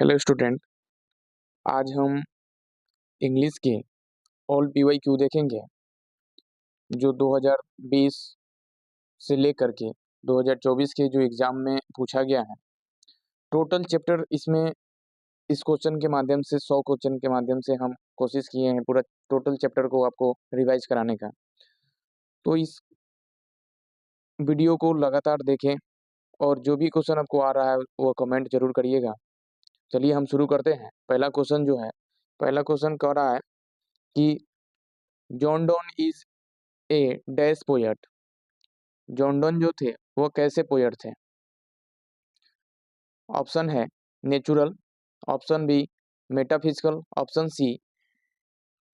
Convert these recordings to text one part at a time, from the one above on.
Hello student, आज हम English के ऑल PYQ देखेंगे जो 2020 से लेकर के 2024 के जो एग्ज़ाम में पूछा गया है। टोटल चैप्टर इसमें इस क्वेश्चन के माध्यम से 100 क्वेश्चन के माध्यम से हम कोशिश किए हैं पूरा टोटल चैप्टर को आपको रिवाइज कराने का। तो इस वीडियो को लगातार देखें और जो भी क्वेश्चन आपको आ रहा है वो कमेंट जरूर करिएगा। चलिए हम शुरू करते हैं। पहला क्वेश्चन कह रहा है कि John Donne is a dash poet. John Donne जो थे वो कैसे पोएट थे? ऑप्शन है natural, option B metaphysical, option C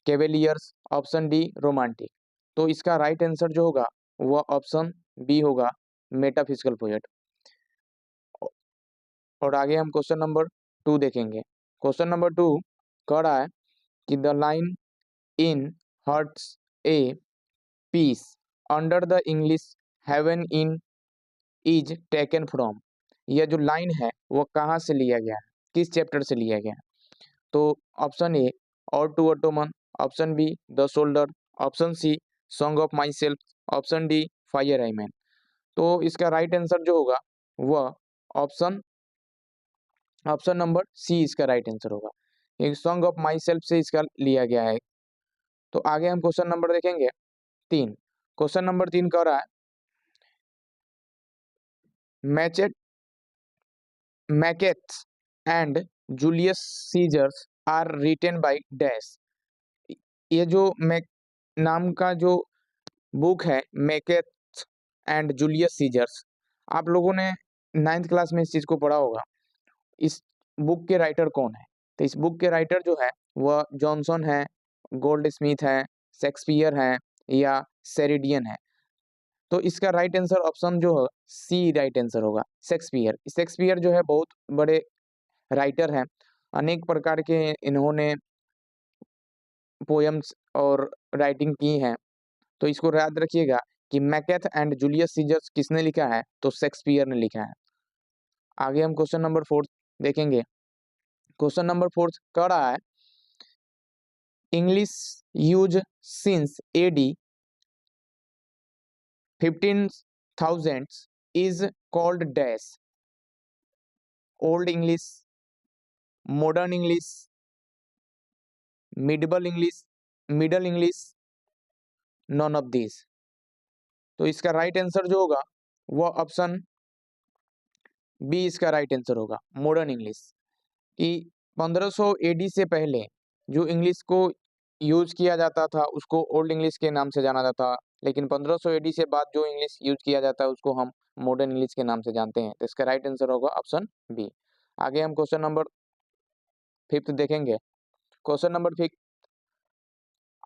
cavaliers, option D romantic. तो इसका राइट आंसर जो होगा वह ऑप्शन बी होगा, मेटाफिजिकल पोएट। और आगे हम क्वेश्चन नंबर 2 देखेंगे। क्वेश्चन नंबर 2 कह रहा है कि the line in hearts a peace under the English heaven in is taken from. यह जो लाइन है वो कहाँ से लिया गया है, किस चैप्टर से लिया गया है? तो ऑप्शन ए और to autumn, option B the soldier, option C song of my self, option D fire I man. तो इसका राइट आंसर जो होगा वह ऑप्शन नंबर सी इसका राइट आंसर होगा। एक सॉन्ग ऑफ माई सेल्फ से इसका लिया गया है। तो आगे हम क्वेश्चन नंबर देखेंगे 3। क्वेश्चन नंबर 3 कह रहा है Macbeth and Julius Caesars are written by dash. ये जो नाम का जो बुक है मैकेथ एंड जूलियस सीजर्स, आप लोगों ने 9th क्लास में इस चीज को पढ़ा होगा। इस बुक के राइटर कौन है? तो इस बुक के राइटर जो है वह जॉनसन है, गोल्ड स्मिथ है, शेक्सपियर है या सेरिडियन है। तो इसका राइट आंसर ऑप्शन जो है सी राइट आंसर होगा, शेक्सपियर। शेक्सपियर जो है बहुत बड़े राइटर हैं, अनेक प्रकार के इन्होंने पोएम्स और राइटिंग की हैं। तो इसको याद रखिएगा कि मैकेथ एंड जूलियस सीजर्स किसने लिखा है? तो शेक्सपियर ने लिखा है। आगे हम क्वेश्चन नंबर 4 देखेंगे। क्वेश्चन नंबर 4 कह रहा है English use since AD 15,000 is called dash. Old English, modern English, middle English, non of this. तो इसका राइट आंसर जो होगा वह ऑप्शन बी इसका राइट आंसर होगा, मॉडर्न इंग्लिश। कि 1500 AD से पहले जो इंग्लिश को यूज किया जाता था उसको ओल्ड इंग्लिश के नाम से जाना जाता, लेकिन 1500 AD से बाद जो इंग्लिश यूज किया जाता है उसको हम मॉडर्न इंग्लिश के नाम से जानते हैं। तो इसका राइट आंसर होगा ऑप्शन बी। आगे हम क्वेश्चन नंबर 5 देखेंगे। Question number 5,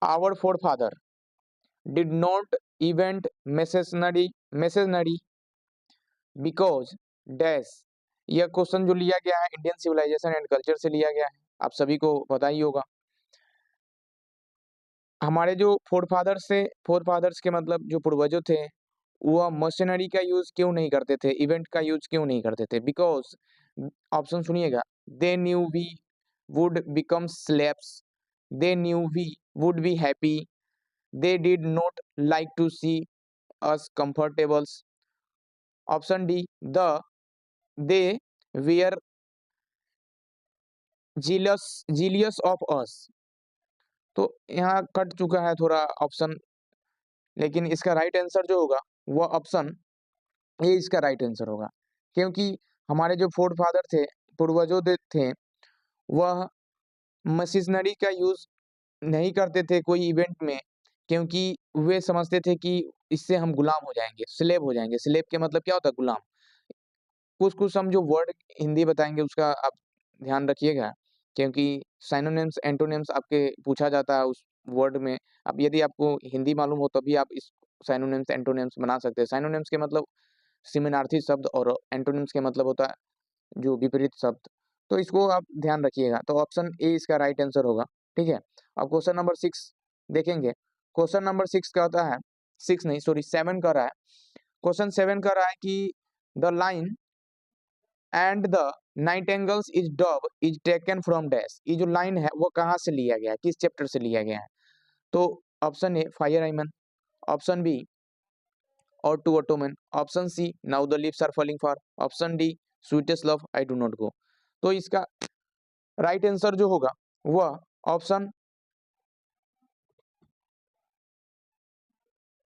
our forefather did not invent machinery because dash. यह क्वेश्चन जो लिया गया है इंडियन सिविलाइजेशन एंड कल्चर से लिया गया है, आप सभी को पता ही होगा। हमारे जो फोरफादर्स के मतलब जो पूर्वजों थे वह मशीनरी का यूज क्यों नहीं करते थे, इवेंट का यूज क्यों नहीं करते थे? बिकॉज ऑप्शन सुनिएगा, they knew we would become slaves, they knew we would be happy, they did not like to see us comfortables, option D they were jealous of us. तो यहाँ cut चुका है थोड़ा ऑप्शन, लेकिन इसका right answer जो होगा वह ऑप्शन ए इसका राइट आंसर होगा। क्योंकि हमारे जो फोर फादर थे, पूर्वजों थे, वह मशीनरी का यूज नहीं करते थे कोई इवेंट में, क्योंकि वे समझते थे कि इससे हम गुलाम हो जाएंगे, स्लेव हो जाएंगे। स्लेव के मतलब क्या होता है? गुलाम। कुछ हम जो वर्ड हिंदी बताएंगे उसका आप ध्यान रखिएगा, क्योंकि साइनोनिम्स एंटोनिम्स आपके पूछा जाता है उस वर्ड में। अब यदि आपको हिंदी मालूम हो तभी आप इस साइनोनिम्स एंटोनिम्स बना सकते हैं। साइनोनिम्स के मतलब समानार्थी शब्द और एंटोनिम्स के मतलब होता है जो विपरीत शब्द। तो इसको आप ध्यान रखिएगा। तो ऑप्शन ए इसका राइट आंसर होगा। ठीक है, अब क्वेश्चन नंबर 6 देखेंगे। क्वेश्चन नंबर 6 का होता है 6 नहीं सॉरी 7 का रहा है। क्वेश्चन 7 का रहा है कि the line and the nightingales is dub is taken from dash, ये जो लाइन है वो कहाँ से लिया गया है, किस चैप्टर से लिया गया है? तो option A fire hymn, option B ode to autumn, option C now the leaves are falling for, option D sweetest love I do not go. तो इसका राइट आंसर जो होगा वह ऑप्शन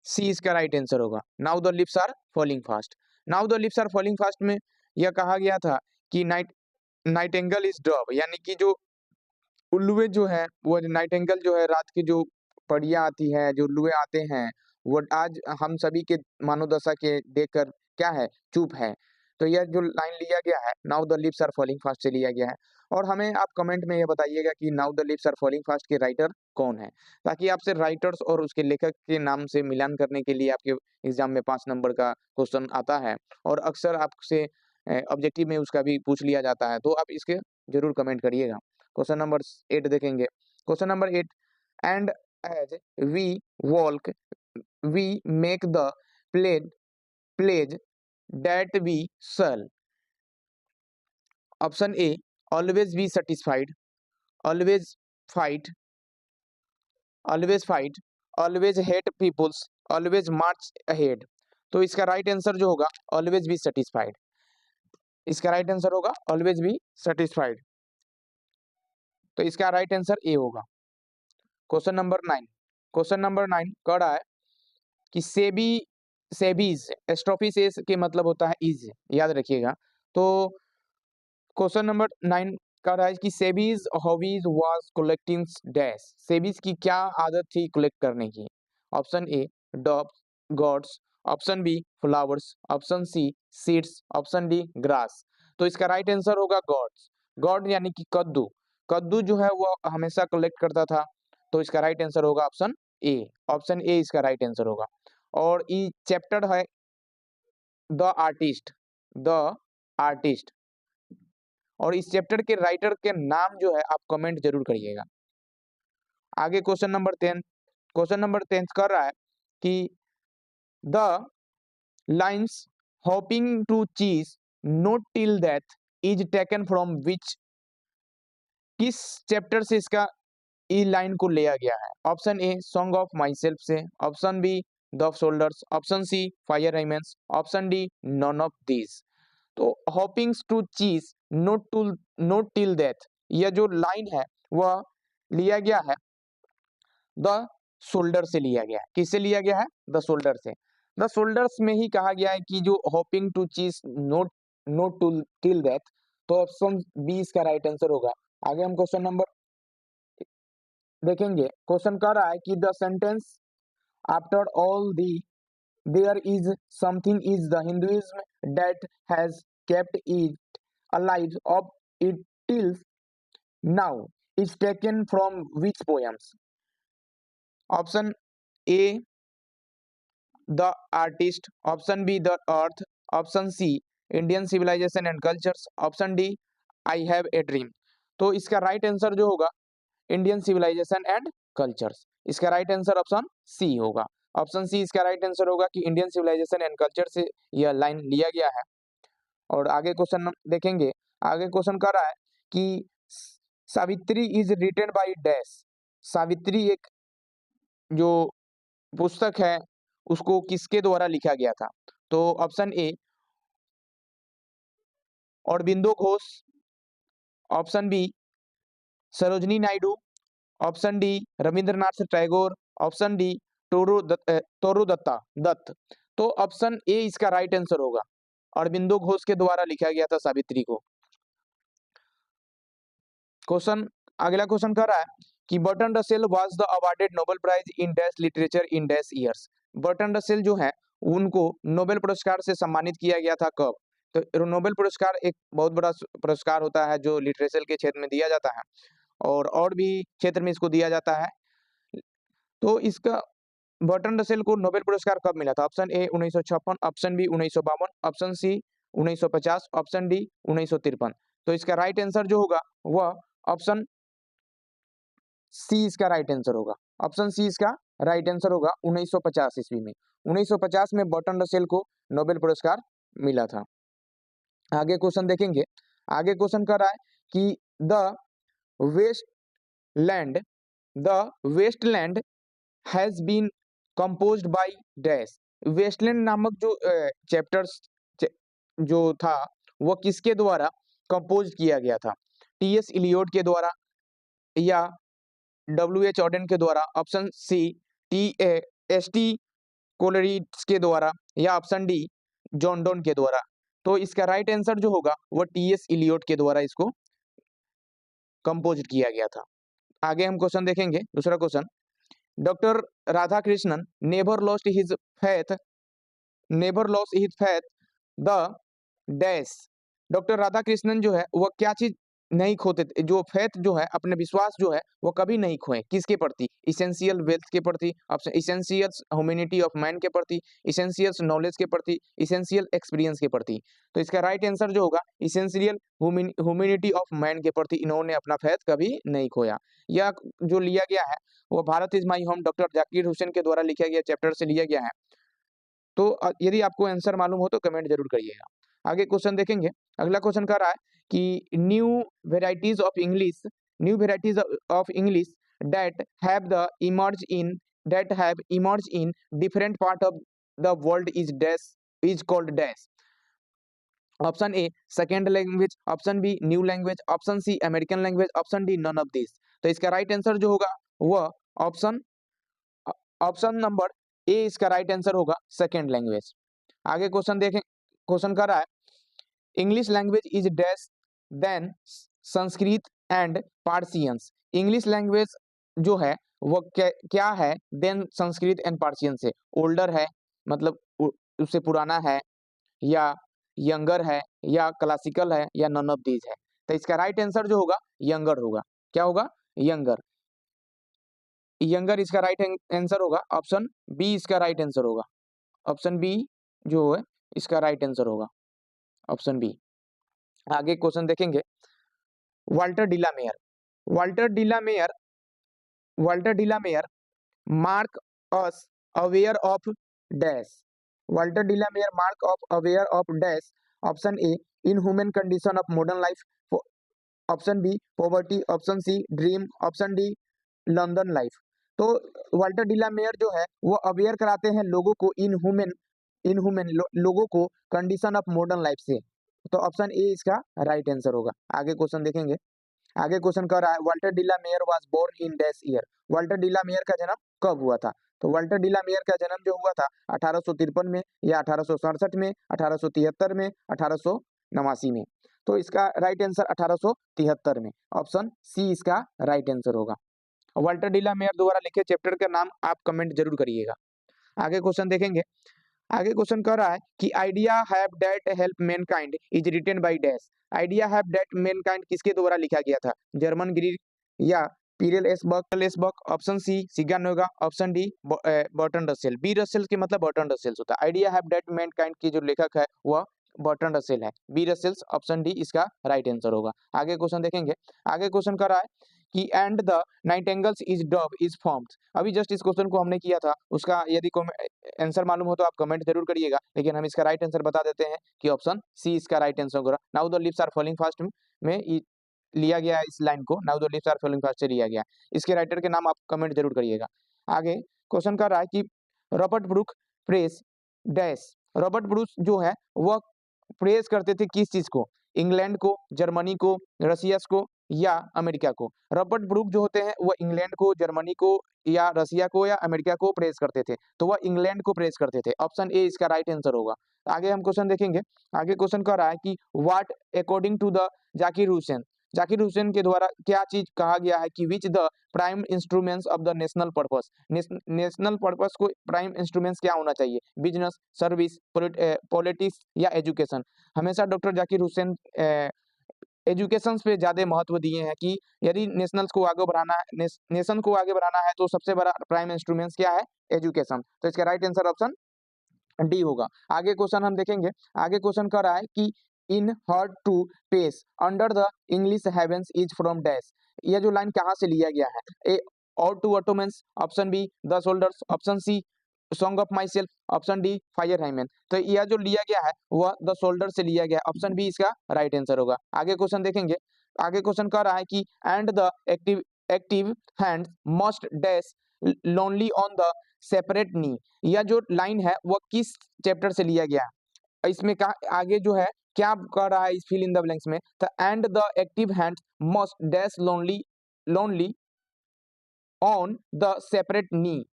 सी इसका राइट आंसर होगा, now the lips are falling fast. Now the lips are falling fast में यह कहा गया था कि नाइटेंगल इज डब, यानी कि जो उल्लुए जो है वो नाइटेंगल जो है रात की जो परियां आती है, जो उल्लुए आते हैं, वो आज हम सभी के मानव दशा के देखकर क्या है, चुप है। तो यह जो लाइन लिया गया है now the lips are falling fast से लिया गया है। और हमें आप कमेंट में ये बताइएगा कि now the lips are falling fast के राइटर कौन है, ताकि आपसे राइटर्स और उसके लेखक के नाम से मिलान करने के लिए आपके एग्जाम में 5 नंबर का क्वेश्चन आता है, और अक्सर आपसे ऑब्जेक्टिव में उसका भी पूछ लिया जाता है, तो आप इसके जरूर कमेंट करिएगा। क्वेश्चन नंबर 8 देखेंगे। Question number 8, and as we walk we make the pledge pledge that we shall. Option A always be satisfied, always fight, always fight, always hate peoples, always march ahead. तो इसका right answer जो होगा always be satisfied, इसका right answer होगा always be satisfied. तो इसका right answer A होगा। Question number 9, question number 9 कह रहा है कि सेबीज एस्ट्रोफी से के मतलब होता है इज, याद रखिएगा। तो क्वेश्चन नंबर 9 कह रहा है कि Sebi's hobbies was collecting dash, Sebi's की क्या आदत थी कलेक्ट करने की? Option A dogs gods, option B flowers, option C seeds, option D grass. तो इसका राइट आंसर होगा गॉड्स, गॉड यानी कि कद्दू, कद्दू जो है वो हमेशा कलेक्ट करता था। तो इसका राइट आंसर होगा ऑप्शन ए, ऑप्शन ए इसका राइट आंसर होगा। और ये चैप्टर है द आर्टिस्ट, द आर्टिस्ट, और इस चैप्टर के राइटर के नाम जो है आप कमेंट जरूर करिएगा। आगे क्वेश्चन नंबर 10, क्वेश्चन नंबर 10 कर रहा है कि the lines hopping to cheese not till death is taken from which, किस चैप्टर से इसका ई लाइन को लिया गया है? Option A song of my self से, option B the shoulders, option C fire rhymes, option D none of this. तो hopings to cheese not till death, यह जो लाइन है वह लिया गया है द शोल्डर से लिया गया है। किससे लिया गया है? द शोल्डर से। द शोल्डर्स में ही कहा गया है कि जो hoping to cheese note note to till death, तो ऑप्शन बी इसका राइट आंसर होगा। आगे हम क्वेश्चन नंबर देखेंगे। क्वेश्चन कह रहा है कि the sentence after all the there is something is the Hinduism that has kept it alive of it till now is taken from which poems? Option A the artist, option B the earth, option C Indian civilization and cultures, option D I have a dream। तो इसका right answer जो होगा Indian civilisation and cultures, इसका right answer option C होगा। Option C इसका right answer होगा कि Indian civilisation and culture से यह लाइन लिया गया है। और आगे क्वेश्चन देखेंगे। आगे क्वेश्चन कर रहा है कि Savitri is written by dash, Savitri एक जो पुस्तक है उसको किसके द्वारा लिखा गया था? तो option A Aurobindo Ghosh, option B Sarojini Naidu, option D Rabindranath Tagore, option D Toru Dutt. तो ऑप्शन ए इसका राइट आंसर होगा, अरबिंदो घोष के द्वारा लिखा गया था सावित्री को। क्वेश्चन अगला क्वेश्चन कर रहा है कि Bertrand Russell was the awarded Nobel prize in dash literature in dash years. Bertrand Russell जो है उनको नोबेल पुरस्कार से सम्मानित किया गया था कब? तो नोबेल पुरस्कार एक बहुत बड़ा पुरस्कार होता है जो लिटरेचर के क्षेत्र में दिया जाता है, और भी क्षेत्र में इसको दिया जाता है। तो इसका बर्टन रसेल को नोबेल पुरस्कार कब मिला था? Option A 1956, option B 1952, option C 1950, option D 1953। तो इसका राइट आंसर जो होगा वह ऑप्शन सी इसका राइट आंसर होगा, ऑप्शन सी इसका राइट आंसर होगा 1950 ईस्वी में। 1950 में बर्टन रसेल को नोबेल पुरस्कार मिला था। आगे क्वेश्चन देखेंगे। आगे क्वेश्चन कर रहा है कि the wasteland has been composed by dash. Wasteland नामक जो चैप्टर्स जो था वो किसके द्वारा कंपोज किया गया था? टी.एस. इलियट के द्वारा या डब्ल्यू.एच. ऑडेन के द्वारा, ऑप्शन सी टी.एस.टी. कोलरिड्स के द्वारा, या ऑप्शन डी जॉन डोन के द्वारा। तो इसका राइट आंसर जो होगा वो टी.एस. इलियट के द्वारा इसको कंपोज किया गया था। आगे हम क्वेश्चन देखेंगे, दूसरा question. Doctor Radhakrishnan never lost his faith the dash. Doctor Radhakrishnan जो है वो क्या चीज नहीं खोते थे, जो फेथ जो है, अपने विश्वास जो है वो कभी नहीं खोए। किसके प्रति? इसेंशियल वेल्थ के प्रति, इसेंशियल ह्यूमैनिटी ऑफ मैन के प्रति, इसेंशियल नॉलेज के प्रति, इसेंशियल एक्सपीरियंस के प्रति। तो इसका राइट आंसर जो होगा इसेंशियल ह्यूमैनिटी ऑफ मैन के प्रति इन्होंने अपना फेथ कभी नहीं खोया। यह जो लिया गया है वो Bharat is my home doctor Zakir Hussain के द्वारा लिखा गया चैप्टर से लिया गया है। तो यदि आपको आंसर मालूम हो तो कमेंट जरूर करिएगा। आगे क्वेश्चन देखेंगे। अगला क्वेश्चन कर रहा है कि new varieties of English that have emerge in different part of the world is called dash. Option A second language, option B new language, option C American language, option D none of this. तो इसका right answer जो होगा वह option number A इसका right answer होगा second language. आगे question देखें। Question कर रहा है English language is dash than Sanskrit and Persians. English language जो है वो क्या है देन संस्कृत एंड पार्सियन से? ओल्डर है, मतलब उससे पुराना है, या यंगर है, या क्लासिकल है, या नन ऑफ दीज है। तो इसका राइट आंसर जो होगा यंगर होगा। क्या होगा? यंगर इसका राइट आंसर होगा। ऑप्शन बी इसका राइट आंसर होगा। ऑप्शन बी जो है इसका राइट आंसर होगा, ऑप्शन बी। आगे क्वेश्चन देखेंगे। Walter de la Mare mark us aware of dash. Walter de la Mare mark of aware of dash. Option A inhuman condition of modern life, option B poverty, option C dream, option D London life. तो Walter de la Mare जो है वो aware कराते हैं लोगों को inhuman लोगों को कंडीशन ऑफ मॉडर्न लाइफ से। तो ऑप्शन ए इसका राइट आंसर होगा। आगे क्वेश्चन देखेंगे। आगे क्वेश्चन कर रहा है Walter de la Mare was born in dash year. Walter de la Mare का जन्म कब हुआ था? तो वाल्टर डिलामेयर का जन्म जो हुआ था 1853 में, या 1867 में, 1873 में, 1889 में। तो इसका राइट आंसर 1873 में, ऑप्शन सी इसका राइट आंसर होगा। वाल्टर डिलामेयर द्वारा लिखे चैप्टर का नाम आप कमेंट जरूर करिएगा। आगे क्वेश्चन देखेंगे। आगे क्वेश्चन कर रहा है कि idea have that help mankind is written by dash. Idea have that mankind किसके द्वारा लिखा गया था? जर्मन ग्रीक या Pearl S Buck, option C सिगानोगा, option D Bertrand Russell. B Russell के मतलब बर्टन रसेल होता है। आइडिया हैव दैट मैनकाइंड की जो लेखक है वह बर्टन रसेल है। बी रसेल्स, ऑप्शन डी इसका राइट आंसर होगा। आगे क्वेश्चन देखेंगे। आगे क्वेश्चन कर रहा है कि and the nightingales is Dove is formed. अभी जस्ट इस क्वेश्चन को हमने किया था, उसका यदि आंसर मालूम हो तो आप कमेंट जरूर करिएगा, लेकिन हम इसका राइट आंसर बता देते हैं कि ऑप्शन सी इसका राइट आंसर होगा। Now the leaves are falling fast में लिया गया है, इस लाइन को now the leaves are falling fast से लिया गया। इसके राइटर के नाम आप कमेंट जरूर करिएगा। आगे क्वेश्चन कर रहा है कि Robert Brooke press dash. Robert Brooke जो है वह प्रेस करते थे किस चीज को? इंग्लैंड को, जर्मनी को, रसिया को, या अमेरिका को। रॉबर्ट ब्रूक जो होते हैं वह इंग्लैंड को, जर्मनी को, या रसिया को, या अमेरिका को प्रेस करते थे। तो वह इंग्लैंड को प्रेस करते थे। ऑप्शन ए इसका राइट आंसर होगा। आगे हम क्वेश्चन देखेंगे। आगे क्वेश्चन कर रहा है कि what according to the Zakir Hussain के द्वारा क्या चीज कहा गया है कि which the prime instruments of the national purpose. National purpose को प्राइम इंस्ट्रूमेंट्स क्या होना चाहिए? बिजनेस, सर्विस, पॉलिटिक्स, या एजुकेशन। हमेशा डॉक्टर जाकिर हुसैन एजुकेशन पे ज्यादा महत्व दिए हैं कि यदि नेशनल्स को आगे बढ़ाना है, नेशन को आगे बढ़ाना है तो सबसे बड़ा प्राइम इंस्ट्रूमेंट्स क्या है? एजुकेशन। तो इसका राइट आंसर ऑप्शन डी होगा। आगे क्वेश्चन हम देखेंगे। आगे क्वेश्चन कर रहा है कि in her two pace under the English heavens is from dash. यह जो लाइन कहाँ से लिया गया है? ए और to autumns, option B the soldiers, option C song of my self, option D fire hymn. तो यह जो लिया गया है वह द शोल्डर से लिया गया है, ऑप्शन बी इसका राइट आंसर होगा। आगे क्वेश्चन देखेंगे। आगे क्वेश्चन कह रहा है कि and the active active hand must dash lonely on the separate knee. यह जो लाइन है वह किस चैप्टर से लिया गया है? इसमें का आगे जो है क्या कह रहा है इस फिल इन द ब्लैंक्स में, तो and the active hand must dash lonely lonely on the separate knee,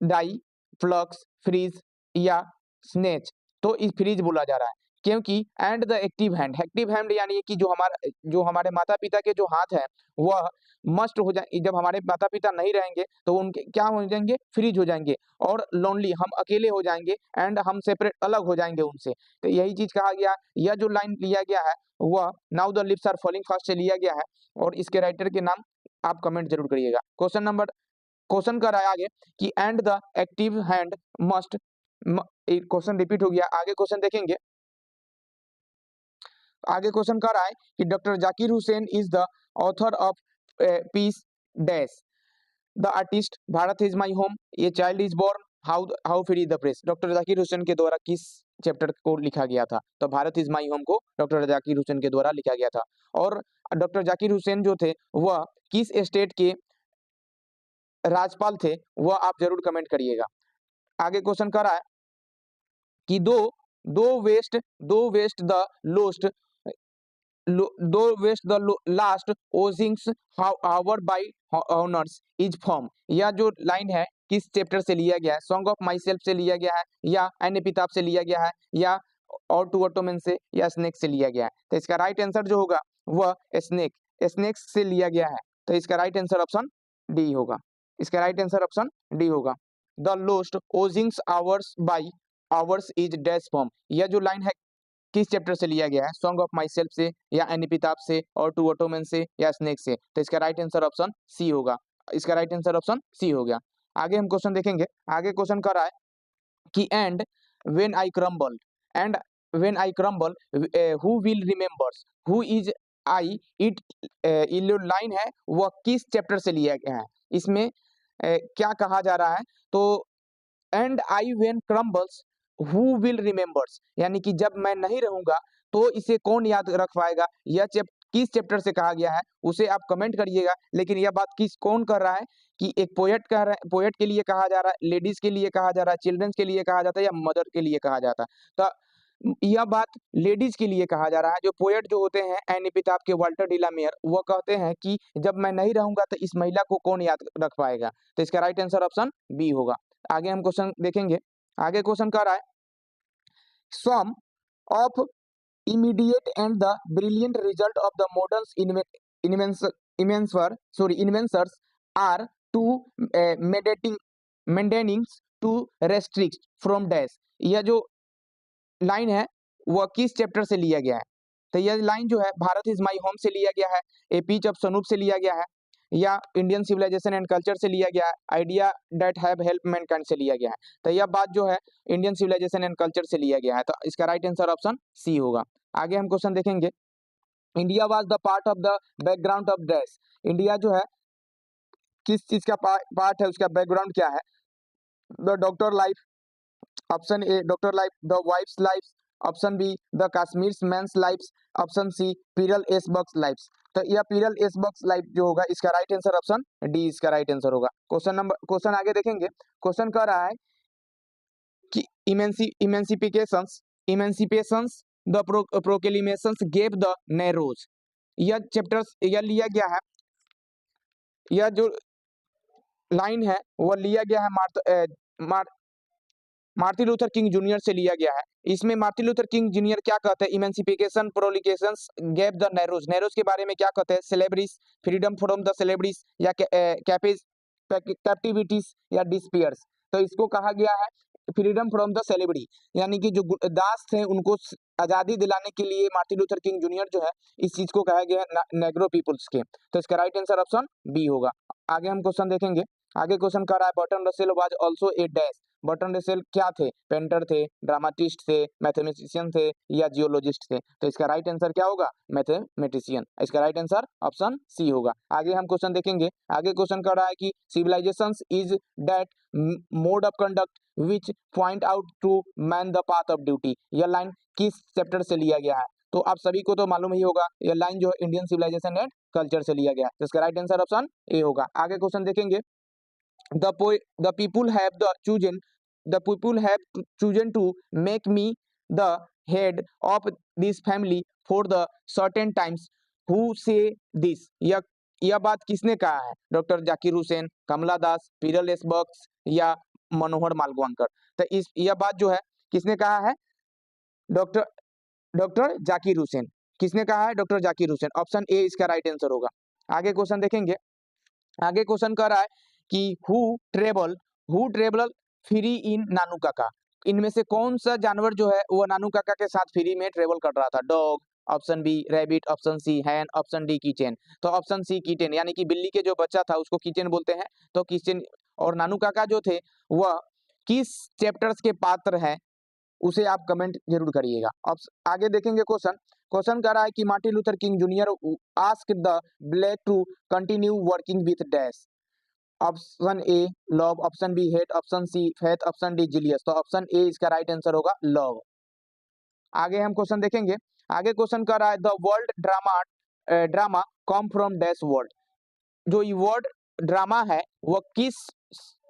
die, flux, freeze या स्नेच। तो इस फ्रीज बोला जा रहा है क्योंकि एंड द एक्टिव हैंड यानी कि जो हमारे माता पिता के जो हाथ है वह मस्ट हो जाए, जब हमारे माता पिता नहीं रहेंगे तो उनके क्या हो जाएंगे, फ्रीज हो जाएंगे, और लोनली हम अकेले हो जाएंगे, एंड हम सेपरेट अलग हो जाएंगे उनसे। तो यही चीज कहा गया। यह जो लाइन लिया गया है वह now the lips are falling fast से लिया गया है, और इसके राइटर के नाम आप कमेंट जरूर करिएगा। क्वेश्चन कर रहा है आगे कि and the active hand must, question repeat हो गया। आगे क्वेश्चन देखेंगे। आगे क्वेश्चन कर रहा है कि doctor Zakir Hussain is the author of piece dash the artist, Bharat is my home, ये child is born, how free the press. Doctor Zakir Hussain के द्वारा किस चैप्टर को लिखा गया था? तो भारत इज माई होम को डॉक्टर जाकिर हुसैन के द्वारा लिखा गया था। और डॉक्टर जाकिर हुसैन जो थे वह किस स्टेट के राज्यपाल थे, वह आप जरूर कमेंट करिएगा। आगे क्वेश्चन कर रहा है कि do waste the lost do waste the last oozings hours by honours is form. यह जो लाइन है किस चैप्टर से लिया गया है? सॉन्ग ऑफ माई सेल्फ से लिया गया है, या एन एपिताफ से लिया गया है, या और टू ऑटोमेन से, या स्नेक से लिया गया है? तो इसका राइट आंसर जो होगा वह स्नेक से लिया गया है। तो इसका राइट आंसर ऑप्शन डी होगा। इसका राइट आंसर ऑप्शन डी होगा। The lost oozings hours by hours is dash form. यह जो लाइन है किस चैप्टर से लिया गया है? सॉन्ग ऑफ माई सेल्फ से, या एनिपिताप से, और टू ऑटोमेन से, या स्नेक से? तो इसका राइट आंसर ऑप्शन सी होगा। इसका राइट आंसर ऑप्शन सी हो गया। आगे हम क्वेश्चन देखेंगे। आगे क्वेश्चन कर रहा है कि and when I crumble, and when I crumble who will remembers, who is I it, ये जो लाइन है वह किस चैप्टर से लिया गया है? इसमें क्या कहा जा रहा है? तो and I when crumbles who will remembers, यानी कि जब मैं नहीं रहूंगा तो इसे कौन याद रख पाएगा? यह किस चैप्टर से कहा गया है उसे आप कमेंट करिएगा। लेकिन यह बात कौन कर रहा है कि एक पोएट कह रहा है, पोएट के लिए कहा जा रहा है, लेडीज के लिए कहा जा रहा है, चिल्ड्रंस के लिए कहा जाता है, या मदर के लिए कहा जाता है? तो यह बात लेडीज के लिए कहा जा रहा है। जो पोएट जो होते हैं एनी पिताब के वाल्टर डिलामेयर, वह कहते हैं कि जब मैं नहीं रहूंगा तो इस महिला को कौन याद रख पाएगा? तो इसका राइट आंसर ऑप्शन बी होगा। आगे हम क्वेश्चन देखेंगे। आगे क्वेश्चन कर रहा है सम of immediate and the brilliant result of the modern's inventors are to maintaining to restrict from dash। यह जो लाइन है वह किस चैप्टर से लिया गया है? तो यह लाइन जो है भारत इज माई होम से लिया गया है, ए पीच ऑफ सनूप से लिया गया है, या इंडियन सिविलाइजेशन एंड कल्चर से लिया गया है, idea that have help Mankind से लिया गया है? तो यह बात जो है इंडियन सिविलाइजेशन एंड कल्चर से लिया गया है। तो इसका राइट आंसर ऑप्शन सी होगा। आगे हम क्वेश्चन देखेंगे। India was the part of the background of dash. India जो है किस चीज का पार्ट है, उसका बैकग्राउंड क्या है? The doctor life, option A doctor life, the wife's life, option B the Kashmir man's life, option C Pearl S Buck's life. तो यह पीरल एस बक्स लाइफ जो होगा इसका राइट आंसर ऑप्शन डी इसका राइट आंसर होगा। Question आगे देखेंगे। Question कह रहा है कि emancipations the proclamations gave the narrows. यह चैप्टर्स यह लिया गया है, यह जो लाइन है वह लिया गया है मार्टिन लूथर किंग जूनियर से लिया गया है। इसमें मार्टिन लूथर किंग जूनियर क्या कहते हैं? इमेंसिफिकेशन प्रोलिकेशंस गेव द नैरोज। नैरोज के बारे में क्या कहते हैं? Celebrities, freedom from the celebrities, या कैप्टिविटीज, या डिस्पियर्स। तो इसको कहा गया है फ्रीडम फ्रॉम द सेलिब्रिटी, यानी कि जो दास थे उनको आजादी दिलाने के लिए मार्टिन लूथर किंग जूनियर जो है इस चीज को कहा गया है नेग्रो पीपुल्स के। तो इसका राइट आंसर ऑप्शन बी होगा। आगे हम क्वेश्चन देखेंगे। आगे क्वेश्चन कर रहा है Burton Russell was also a dash Bertrand Russell क्या थे? पेंटर थे, ड्रामाटिस्ट थे, मैथमेटिशियन थे या जियोलॉजिस्ट थे? तो इसका राइट आंसर क्या होगा? मैथमेटिशियन। इसका राइट आंसर ऑप्शन सी होगा। आगे हम क्वेश्चन देखेंगे। आगे क्वेश्चन कर रहा है कि civilisations is that mode of conduct which point out to man the path of duty. यह लाइन किस चैप्टर से लिया गया है? तो आप सभी को तो मालूम ही होगा, यह लाइन जो है इंडियन सिविलाइजेशन एंड कल्चर से लिया गया है। तो इसका राइट आंसर ऑप्शन ए होगा। आगे क्वेश्चन देखेंगे। The people have chosen to make me the head of this family for the certain times. Who say this? यह बात किसने कहा है? डॉक्टर जाकिर हुसैन, कमला दास, पीरल एस बक्स या मनोहर मालवांकर। तो यह बात जो है किसने कहा है? Doctor doctor Zakir Hussain. किसने कहा है? Doctor Zakir Hussain. Option A इसका राइट आंसर होगा। आगे क्वेश्चन देखेंगे। आगे क्वेश्चन कर रहा है कि हु ट्रेवल फ्री इन नानू काका। इनमें से कौन सा जानवर जो है वो नानू काका के साथ फ्री में ट्रेवल कर रहा था? Dog, option B rabbit, option C hen, option D kitten. तो ऑप्शन सी कीचेन, यानी कि बिल्ली के जो बच्चा था उसको कीचेन बोलते हैं। तो कीचेन और नानू काका जो थे वह किस चैप्टर्स के पात्र है, उसे आप कमेंट जरूर करिएगा। अब आगे देखेंगे क्वेश्चन। क्वेश्चन कर रहा है कि Martin Luther King junior asked the black to continue working with dash. Option A love, option B hate, option C faith, option D jealous. तो ऑप्शन ए इसका राइट आंसर होगा लव। आगे हम question देखेंगे। आगे क्वेश्चन कर रहा है the world drama come from dash word. जो ये वर्ड ड्रामा है वह किस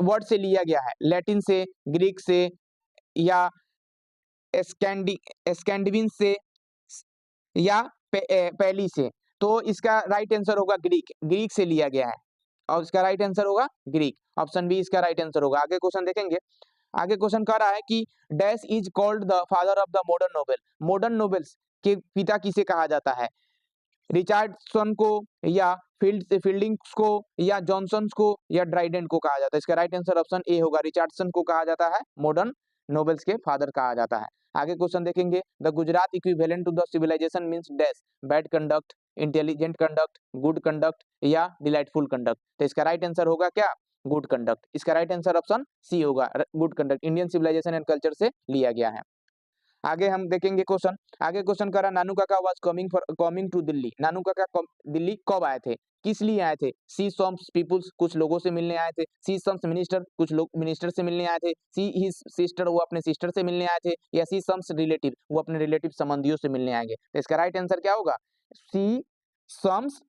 वर्ड से लिया गया है? लैटिन से, ग्रीक से या स्कैंडिनेवियन से या पहली से? तो इसका राइट आंसर होगा ग्रीक से लिया गया है और इसका राइट आंसर होगा ग्रीक। ऑप्शन बी इसका राइट आंसर होगा। आगे क्वेश्चन देखेंगे। आगे क्वेश्चन कर रहा है कि dash is called the father of the modern novel. Modern novels के पिता किसे कहा जाता है? रिचर्डसन को या फील्डिंग्स को या जॉनसन को या ड्राइडेंट को कहा जाता है? इसका राइट आंसर ऑप्शन ए होगा। रिचर्डसन को कहा जाता है मॉडर्न नोवेल्स के फादर कहा जाता है। आगे क्वेश्चन देखेंगे। The Gujarat equivalent to the civilisation means dash bad conduct, intelligent conduct, good conduct या डिलाइटफुल कंडक्ट। तो इसका राइट आंसर होगा क्या? Good conduct. इसका राइट आंसर ऑप्शन सी होगा, good conduct Indian civilisation and culture से लिया गया है। आगे हम देखेंगे क्वेश्चन। आगे क्वेश्चन करा नानू काका वाज कमिंग टू दिल्ली। नानू काका दिल्ली कब आए थे? किस लिए आए थे? सी सम्स पीपुल्स, कुछ लोगों से मिलने आए थे। सी सम्स मिनिस्टर, कुछ लोग मिनिस्टर से मिलने आए थे। सी हिज सिस्टर, वो अपने सिस्टर से मिलने आए थे। या सी सम्स रिलेटिव, वो अपने रिलेटिव संबंधियों से मिलने आएंगे। तो इसका राइट आंसर क्या होगा? सी सम्स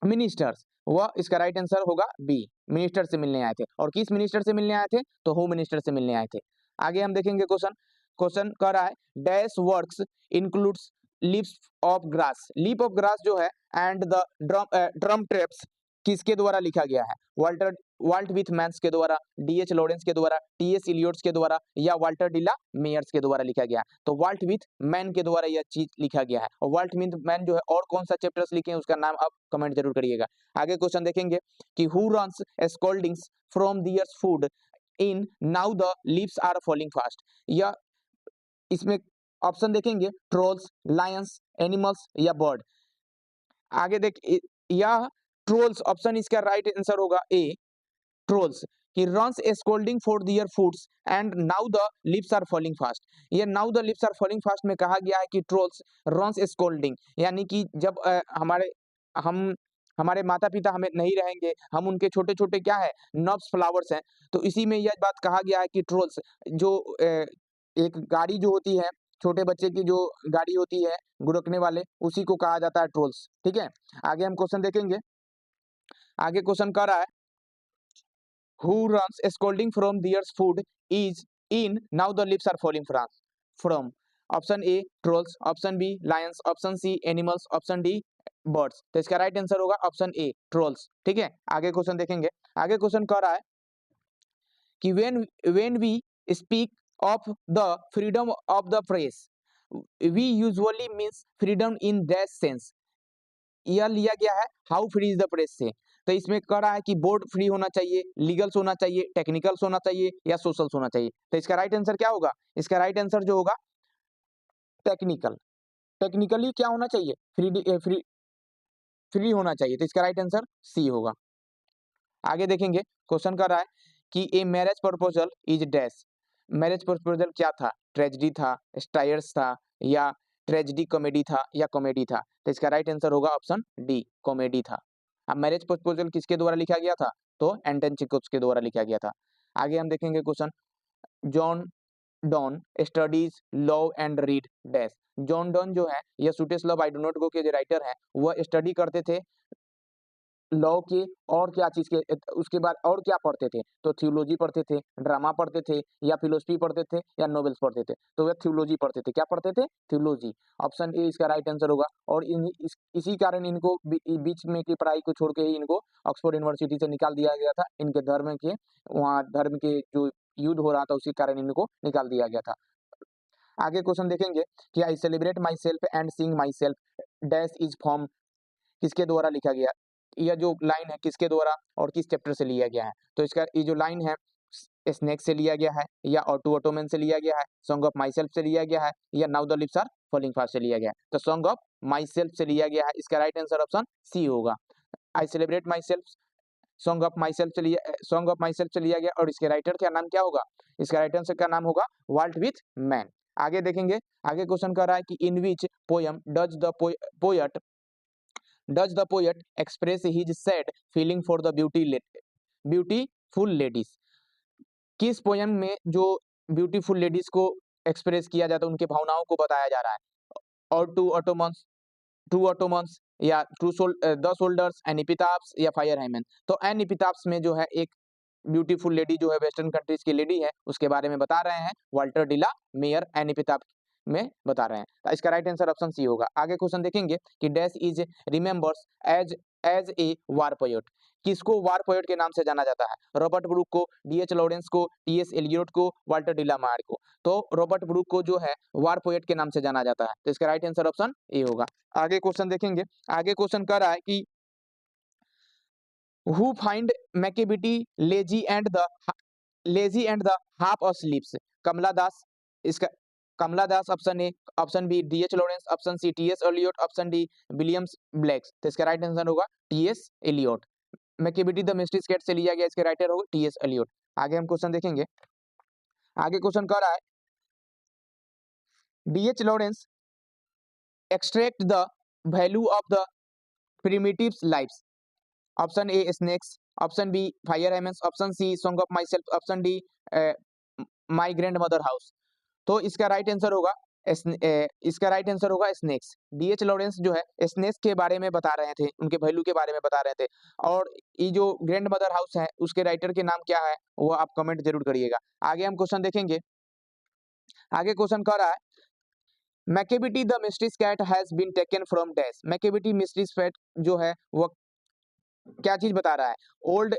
मिनिस्टर्स। वह इसका राइट आंसर होगा बी, मिनिस्टर से मिलने आए थे। और किस मिनिस्टर से मिलने आए थे? तो होम मिनिस्टर से मिलने आए थे। आगे हम देखेंगे क्वेश्चन। क्वेश्चन कर रहा है dash works includes leaves of grass. Leaf of grass जो है एंड द ड्रम ट्रैप्स किसके द्वारा लिखा गया है? वाल्ट विथमैन्स के द्वारा, डीएच लॉरेंस के द्वारा, टीएस इलियट्स के द्वारा या वाल्टर डिला मेयर्स के द्वारा लिखा गया है? तो वाल्ट विथमैन के द्वारा यह चीज लिखा गया है। और वाल्ट विथमैन जो है और कौन सा चैप्टर्स लिखे हैं उसका नाम आप कमेंट जरूर करिएगा। आगे क्वेश्चन देखेंगे कि who runs scoldings from theirs food in now the leaves are falling fast. यह इसमें ऑप्शन देखेंगे ट्रोल्स, लायंस, एनिमल्स या बर्ड। आगे देख यह ट्रोल्स, ऑप्शन इसका राइट आंसर होगा A trolls. He runs scolding for their foods and now the lips are falling fast. ये now the lips are falling fast में कहा गया है कि ट्रोल्स रन्स स्कोल्डिंग, यानी कि जब हमारे माता पिता हमें नहीं रहेंगे, हम उनके छोटे छोटे क्या है नर्व्स फ्लावर्स हैं, तो इसी में यह बात कहा गया है कि ट्रोल्स जो एक गाड़ी जो होती है, छोटे बच्चे की जो गाड़ी होती है गुड़कने वाले, उसी को कहा जाता है ट्रोल्स। ठीक है, आगे हम क्वेश्चन देखेंगे। आगे क्वेश्चन कर रहा है who runs scolding from theirs food is in now the lips are falling from। Option A trolls, option B lions, option C animals, option D birds. तो इसका राइट आंसर होगा ऑप्शन ए ट्रोल्स। ठीक है, आगे question देखेंगे। आगे question कर रहा है कि when we speak of the freedom of the press we usually means freedom in that sense। यह लिया गया है how free is the press से। तो इसमें कह रहा है कि बोर्ड फ्री होना चाहिए, लीगल्स होना चाहिए, टेक्निकल्स होना चाहिए या सोशल्स होना चाहिए। तो इसका राइट आंसर क्या होगा? इसका राइट आंसर जो होगा टेक्निकल। टेक्निकली क्या होना चाहिए? फ्री होना चाहिए। तो इसका राइट आंसर सी होगा। आगे देखेंगे, क्वेश्चन कर रहा है कि a marriage proposal is dash. Marriage proposal क्या था? ट्रेजेडी था, स्टायर्स था, या ट्रेजेडी कॉमेडी था, या कॉमेडी था? तो इसका राइट आंसर होगा ऑप्शन डी, कॉमेडी था। अब मैरिज प्रपोजल किसके द्वारा लिखा गया था? तो एंटन चेखव के द्वारा लिखा गया था। आगे हम देखेंगे question, John Donne studies love and read dash. John Donne जो है ये sweetest love I do not go के जो राइटर हैं, वह स्टडी करते थे लॉ के और क्या चीज के, उसके बाद और क्या पढ़ते थे? तो थियोलॉजी पढ़ते थे, ड्रामा पढ़ते थे, या फिलोसफी पढ़ते थे, या नॉवेल्स पढ़ते थे? तो वे थियोलॉजी पढ़ते थे। क्या पढ़ते थे? थियोलॉजी। ऑप्शन ए इसका राइट आंसर होगा। और इसी कारण इनको बीच में की पढ़ाई को छोड़ के ही इनको ऑक्सफोर्ड यूनिवर्सिटी से निकाल दिया गया था। इनके धर्म के, वहाँ धर्म के जो युद्ध हो रहा था उसी कारण इनको निकाल दिया गया था। आगे क्वेश्चन देखेंगे कि I celebrate my self and Singh my self dash is form किसके द्वारा लिखा गया? यह जो लाइन है किसके द्वारा और किस चैप्टर से लिया गया है? तो इसका ये जो लाइन है स्नेक से लिया गया है, या ऑटो ऑटोमैन से लिया गया है, सॉन्ग ऑफ माई सेल्फ से लिया गया है, या now the lips are falling fast से लिया गया है? तो सॉन्ग ऑफ माई सेल्फ से लिया गया है। इसका राइट आंसर ऑप्शन सी होगा। I celebrate my self song of my self से लिया गया, और इसके राइटर का नाम क्या होगा? इसका राइट आंसर का नाम होगा वाल्ट विथ मैन। आगे देखेंगे, आगे क्वेश्चन कर रहा है कि in which poem does the poet express his sad feeling for the beautiful ladies. किस पोयम में जो ब्यूटीफुल लेडीज को एक्सप्रेस किया जाता है, उनके भावनाओं को बताया जा रहा है? और टू ऑटोमन्स, या द सोल्डर्स, एनिपिताप्स, या फायर हैमन? तो एनिपिताप्स में जो है एक ब्यूटीफुल लेडी जो है वेस्टर्न कंट्रीज की लेडी है, उसके बारे में बता रहे हैं वाल्टर डिला मेयर एनिपिताप में बता रहे हैं। तो इसका राइट आंसर ऑप्शन सी होगा। आगे क्वेश्चन देखेंगे कि dash is remembers as as a war poet. किसको वार पोएट के नाम से जाना जाता है? रॉबर्ट ब्रूक को, डीएच लॉरेंस को, टीएस एलियट को, वाल्टर डिला मेयर को? तो रॉबर्ट ब्रूक को जो है वार पोएट के नाम से जाना जाता है। तो इसका राइट आंसर ऑप्शन ए होगा। आगे क्वेश्चन देखेंगे, आगे क्वेश्चन कर रहा है कि who find Macavity lazy and the half asleeps? Kamala Das. इसका Kamala Das option A, option B D H Lawrence, option C T S Eliot, option D Williams Blakes. तो इसका राइट आंसर होगा T S Eliot. Macavity the mystery cat से लिया गया, इसके राइटर होगा T S Elliott. आगे हम क्वेश्चन देखेंगे, आगे क्वेश्चन कर रहा है D H Lawrence extract the value of the primitives lives. Option A snakes, option B fire hymns, option C song of my self, option D my grandmother house. तो इसका right answer होगा snakes. D H Lawrence जो है snacks के बारे में बता रहे थे, उनके वैल्यू के बारे में बता रहे थे। और ये जो ग्रैंड मदर हाउस है उसके राइटर के नाम क्या है वो आप कमेंट जरूर करिएगा। आगे हम क्वेश्चन देखेंगे, आगे क्वेश्चन कर रहा है Macavity the mysteries cat has been taken from dash. Macavity mysteries cat जो है वो क्या चीज बता रहा है? Old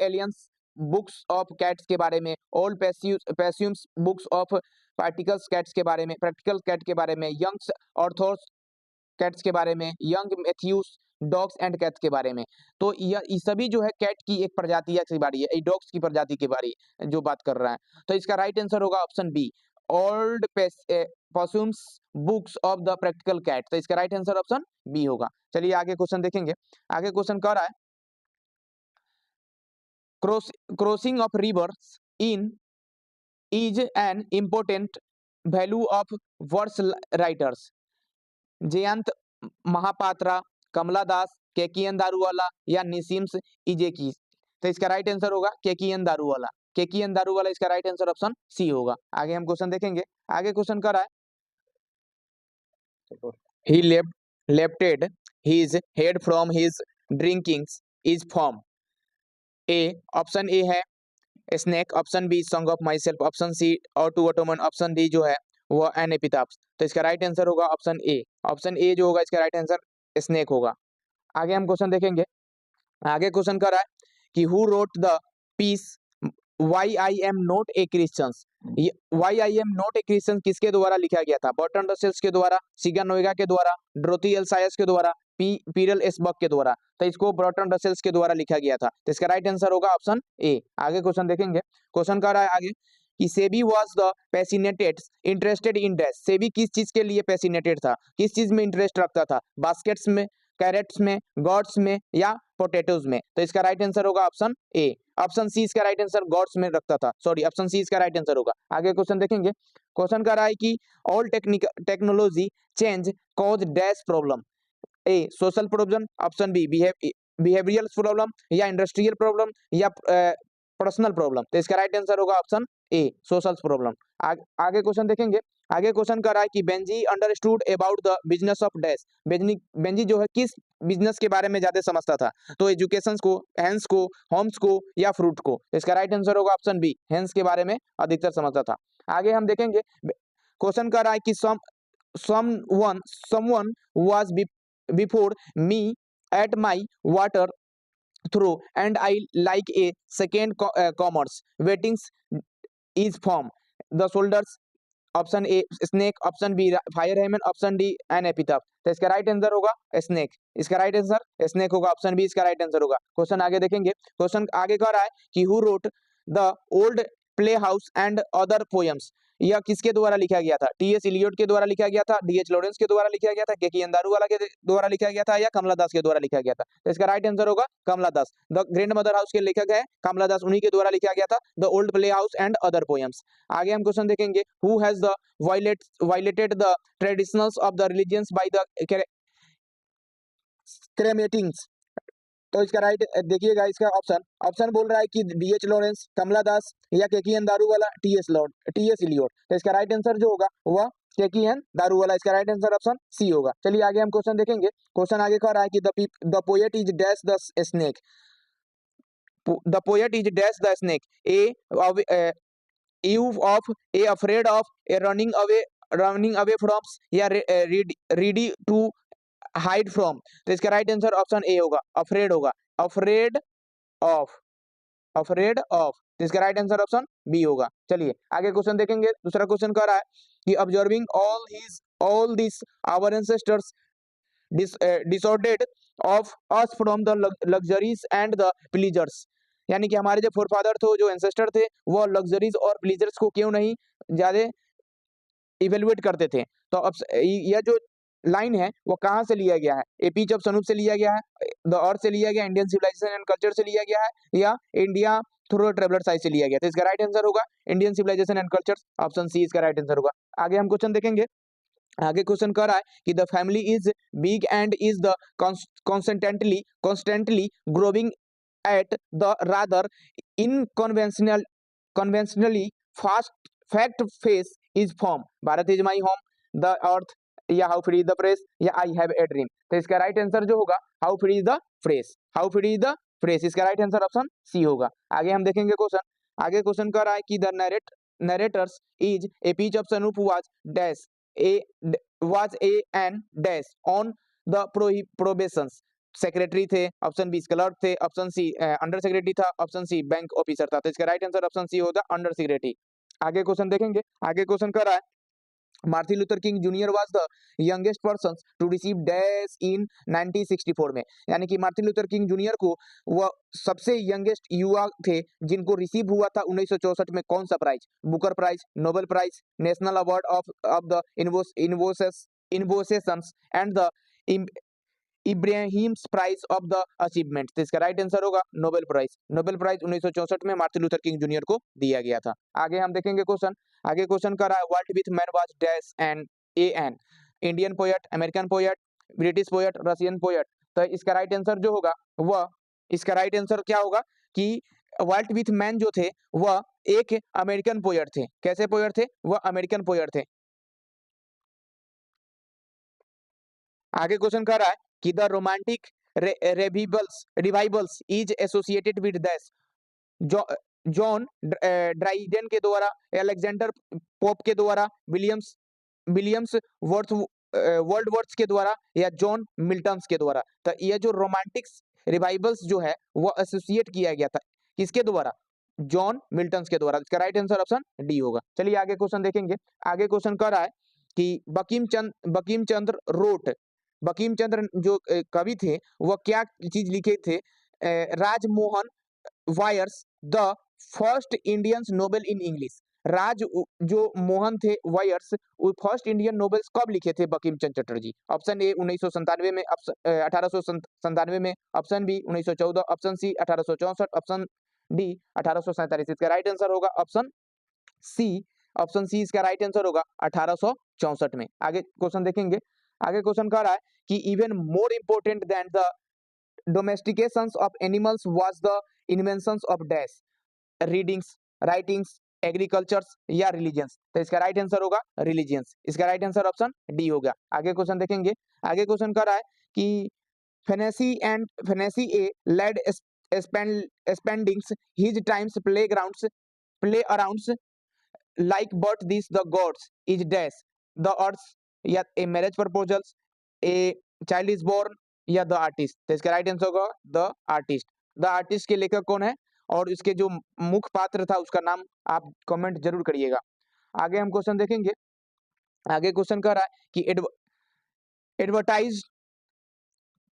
aliens books of cats के बारे में, old possums books of practicals cats के बारे में, प्रैक्टिकल कैट के बारे में, यंग्स ऑर्थोस कैट्स के बारे में, young Matthews dogs and cats के बारे में। तो ये सभी जो है कैट की एक प्रजाति की बारी है, डॉग्स की प्रजाति के बारे जो बात कर रहा है। तो इसका राइट आंसर होगा option B, old possums books of the practical cat. तो इसका राइट आंसर ऑप्शन बी होगा। चलिए आगे क्वेश्चन देखेंगे, आगे क्वेश्चन कह रहा है crossing of rivers in is an important value of verse writers. Jayanta Mahapatra, Kamala Das, Keki N Daruwalla, या निसिम्स इजेकी। तो इसका राइट आंसर होगा केकियन दारूवाला। केकियन दारूवाला इसका राइट आंसर ऑप्शन सी होगा। आगे हम क्वेश्चन देखेंगे, आगे क्वेश्चन कर रहा है he lifted his head from his drinkings is from A, option A है snake, option B song of my self, option C ode to autumn, option D जो है वो एन एपिताप्स। तो इसका राइट आंसर होगा ऑप्शन ए। ऑप्शन ए जो होगा इसका राइट आंसर स्नेक होगा। आगे हम क्वेश्चन देखेंगे, आगे क्वेश्चन कर रहा है कि who wrote the piece why I am not a Christians. Why I am not a Christian किसके द्वारा लिखा गया था? बर्टन रसेल्स के द्वारा, सिगन नोएगा के द्वारा, डोरोथी एल सायर्स के द्वारा, पीरल एस बक के द्वारा। तो इसको बर्टन रसेल्स के द्वारा लिखा गया था। तो इसका राइट आंसर होगा ऑप्शन ए। आगे क्वेश्चन देखेंगे, क्वेश्चन कर रहा है आगे कि सेबी was the passionated interested in dash. सेबी किस चीज के लिए पैसिनेटेड था, किस चीज में इंटरेस्ट रखता था? बास्केट्स में, कैरेट्स में, गॉड्स में, या पोटैटोज में? तो इसका राइट आंसर होगा ऑप्शन ए, ऑप्शन सी इसका राइट आंसर गॉड्स में रखता था, सॉरी ऑप्शन सी इसका राइट आंसर होगा। आगे क्वेश्चन देखेंगे, क्वेश्चन कर रहा है कि all technology change cause dash problem, A social problem, option B behavioural problem, या इंडस्ट्रियल प्रॉब्लम, या पर्सनल प्रॉब्लम। तो इसका राइट आंसर होगा ऑप्शन ए सोशल प्रॉब्लम। आगे क्वेश्चन देखेंगे, आगे क्वेश्चन कर रहा है कि बेंजी understood about the business of dash, बेंजी जो है किस बिजनेस के बारे में ज्यादा समझता था, तो एजुकेशन को, हैंस को, होम्स को, या फ्रूट को। इसका राइट आंसर होगा ऑप्शन बी हैंस के बारे में अधिकतर समझता था। आगे हम देखेंगे, क्वेश्चन कर रहा है कि someone was before me at my water through and I like a second commerce waitings is form the shoulders, option A snake, option B fire hymn, option D an epitaph. तो इसका right answer होगा snake, इसका right answer snake होगा, option B इसका right answer होगा। Question आगे देखेंगे, question आगे कह रहा है कि who wrote the old playhouse and other poems, यह किसके द्वारा लिखा गया था, टी एस इलियट के द्वारा लिखा गया था, डी एच लॉरेंस के द्वारा लिखा गया था, के के दारूवाला के द्वारा लिखा गया था, या कमला दास के द्वारा लिखा गया था। तो इसका राइट आंसर होगा कमला दास। द ग्रैंड मदर हाउस के लेखक है कमला दास, उन्हीं के द्वारा लिखा गया था the old playhouse and other poems. आगे हम क्वेश्चन देखेंगे, who has the violated the traditions of the religions by the cremating। तो इसका राइट देखिएगा, इसका ऑप्शन बोल रहा है कि डी एच लॉरेंस, कमला दास, या केकीएन दारूवाला, टी एस इलियट। तो इसका राइट आंसर जो होगा वह केकीएन दारूवाला, इसका राइट आंसर ऑप्शन सी होगा। चलिए आगे हम क्वेश्चन देखेंगे, क्वेश्चन आगे कह रहा है कि the poet is dash the snake, the poet is dash the snake, A you of, a afraid of, a running away from, या ready to hide from। तो इसका राइट आंसर ऑप्शन ए होगा, afraid होगा, afraid of, afraid of. तो इसका right answer option B होगा। चलिए आगे क्वेश्चन देखेंगे, दूसरा क्वेश्चन कह रहा है कि observing all these our ancestors disordered of us from the luxuries and the pleasures, यानी कि हमारे जो फोरफादर थे, जो एंसेस्टर थे, वो लग्जरीज और प्लीजर्स को क्यों नहीं ज्यादा इवेलुएट करते थे। तो अब यह जो लाइन है वो कहाँ से लिया गया है, एपीजे ऑफ सनूप से लिया गया है, द अर्थ से लिया गया, इंडियन सिविलाइजेशन एंड कल्चर से लिया गया है, या इंडिया थ्रू ट्रेवलर साइट से लिया गया। तो इसका राइट आंसर होगा Indian civilisation and culture, option C इसका राइट आंसर होगा। आगे हम क्वेश्चन देखेंगे, आगे क्वेश्चन कर रहा है कि the family is big and is the constantly growing at the rather conventionally fast fact face is form, Bharat is my home, the earth, या how free is the press, या I have a dream। तो इसका right answer जो होगा how free is the press, how free is the press, इसका right answer option C होगा। आगे हम देखेंगे क्वेश्चन, आगे क्वेश्चन कर रहा है कि the narrators is a speech of Sanup was a and dash on the probations, secretary थे, ऑप्शन बी क्लर्क थे, ऑप्शन सी अंडर सेक्रेटरी था, ऑप्शन सी बैंक ऑफिसर था। तो इसका राइट आंसर ऑप्शन सी होगा अंडर सेक्रेटरी। आगे question देखेंगे, आगे क्वेश्चन कर रहा है Martin Luther King junior was the youngest person to receive dash in 1964 में, यानी कि मार्टिन लूथर किंग जूनियर को वह सबसे यंगेस्ट युवा थे जिनको रिसीव हुआ था 1964 में कौन सा prize, Booker prize, Nobel prize, national award of the innovations and the Ibrahim's prize of the achievement. तो इसका राइट आंसर होगा नोबेल प्राइज। नोबेल प्राइज 1964 में मार्टिन लूथर किंग जूनियर को दिया गया था। आगे हम देखेंगे क्वेश्चन, आगे क्वेश्चन कर रहा है world with man was dash and an, Indian poet, American poet, British poet, Russian poet. तो इसका राइट आंसर जो होगा वह, इसका राइट आंसर क्या होगा कि वर्ल्ड विथ मैन जो थे वह एक अमेरिकन पोएट थे। कैसे पोएट थे, वह अमेरिकन पोएट थे। आगे क्वेश्चन कर रहा है कि the romantic revivals is associated with dash, John Dryden के द्वारा, अलेक्जेंडर पोप के द्वारा, विलियम्स वर्ल्ड वर्ड्स के द्वारा, या जॉन मिल्टन्स के द्वारा। तो यह जो रोमांटिक्स रिवाइवल्स जो है वो एसोसिएट किया गया था किसके द्वारा, जॉन मिल्टन्स के द्वारा। इसका राइट आंसर ऑप्शन डी होगा। चलिए आगे क्वेश्चन देखेंगे, आगे क्वेश्चन कर रहा है कि बंकिम चंद्र रोट, बंकिम चंद्र जो कवि थे वह क्या चीज लिखे थे, Rajmohan wife's the first Indians novel in English, Raj जो मोहन थे वायर्स वो फर्स्ट इंडियन नोबेल्स कब लिखे थे बंकिम चंद्र चटर्जी। ऑप्शन ए 1997 में, 1897 में, option B 1914, option C 1864, option D 1847। इसका राइट आंसर होगा ऑप्शन सी। ऑप्शन सी इसका राइट आंसर होगा 1864 में। आगे क्वेश्चन देखेंगे। आगे क्वेश्चन कह रहा है कि even more important than the domestications of animals was the inventions of dash, readings, writings, agricultures या रिलीजियंस। तो इसका राइट आंसर होगा रिलीजियंस। इसका राइट आंसर ऑप्शन डी होगा। आगे क्वेश्चन देखेंगे। आगे क्वेश्चन कर रहा है कि फेनेसी a lad spendings his times play arounds like but this the gods is dash, the earth या a marriage proposals, a child is born या द आर्टिस्ट। तो इसका राइट आंसर होगा द आर्टिस्ट। द आर्टिस्ट के लेखक कौन है और इसके जो मुख्य पात्र था उसका नाम आप कमेंट जरूर करिएगा। आगे हम क्वेश्चन देखेंगे। आगे क्वेश्चन कह रहा है कि advertise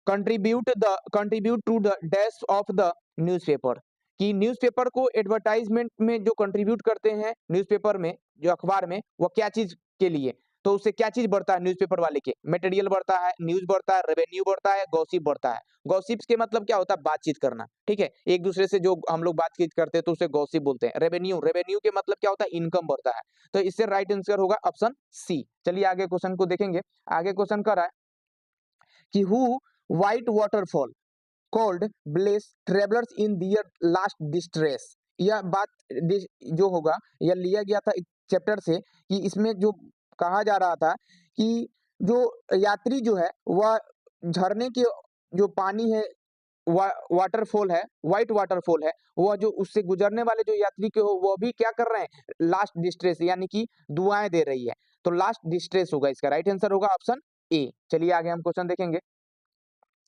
contribute to the dash of the newspaper, कि न्यूज़पेपर को एडवर्टाइजमेंट में जो कंट्रीब्यूट करते हैं न्यूज़पेपर में, जो अखबार में, वो क्या चीज के लिए, तो उससे क्या चीज बढ़ता है न्यूज़पेपर वाले के, मटेरियल बढ़ता है, न्यूज बढ़ता है, रेवेन्यू बढ़ता है, गॉसिप बढ़ता है। गॉसिप्स के मतलब क्या होता है, बातचीत करना, ठीक है, एक दूसरे से जो हम लोग बातचीत करते हैं तो उसे गॉसिप बोलते हैं। रेवेन्यू के मतलब क्या होता है, इनकम बढ़ता है। तो इससे राइट आंसर होगा ऑप्शन सी। चलिए आगे क्वेश्चन को देखेंगे। आगे क्वेश्चन कर रहा है कि who white waterfall called bless travellers in their last distress. यह बात जो होगा यह लिया गया था एक चैप्टर से, कि इसमें जो कहा जा रहा था कि जो यात्री जो है वह झरने के जो पानी है, वाटरफॉल है, व्हाइट वाटरफॉल है, वह जो उससे गुजरने वाले जो यात्री के हो वह भी क्या कर रहे हैं, लास्ट डिस्ट्रेस यानी कि दुआएं दे रही है। तो लास्ट डिस्ट्रेस होगा, इसका राइट आंसर होगा ऑप्शन ए। चलिए आगे हम क्वेश्चन देखेंगे।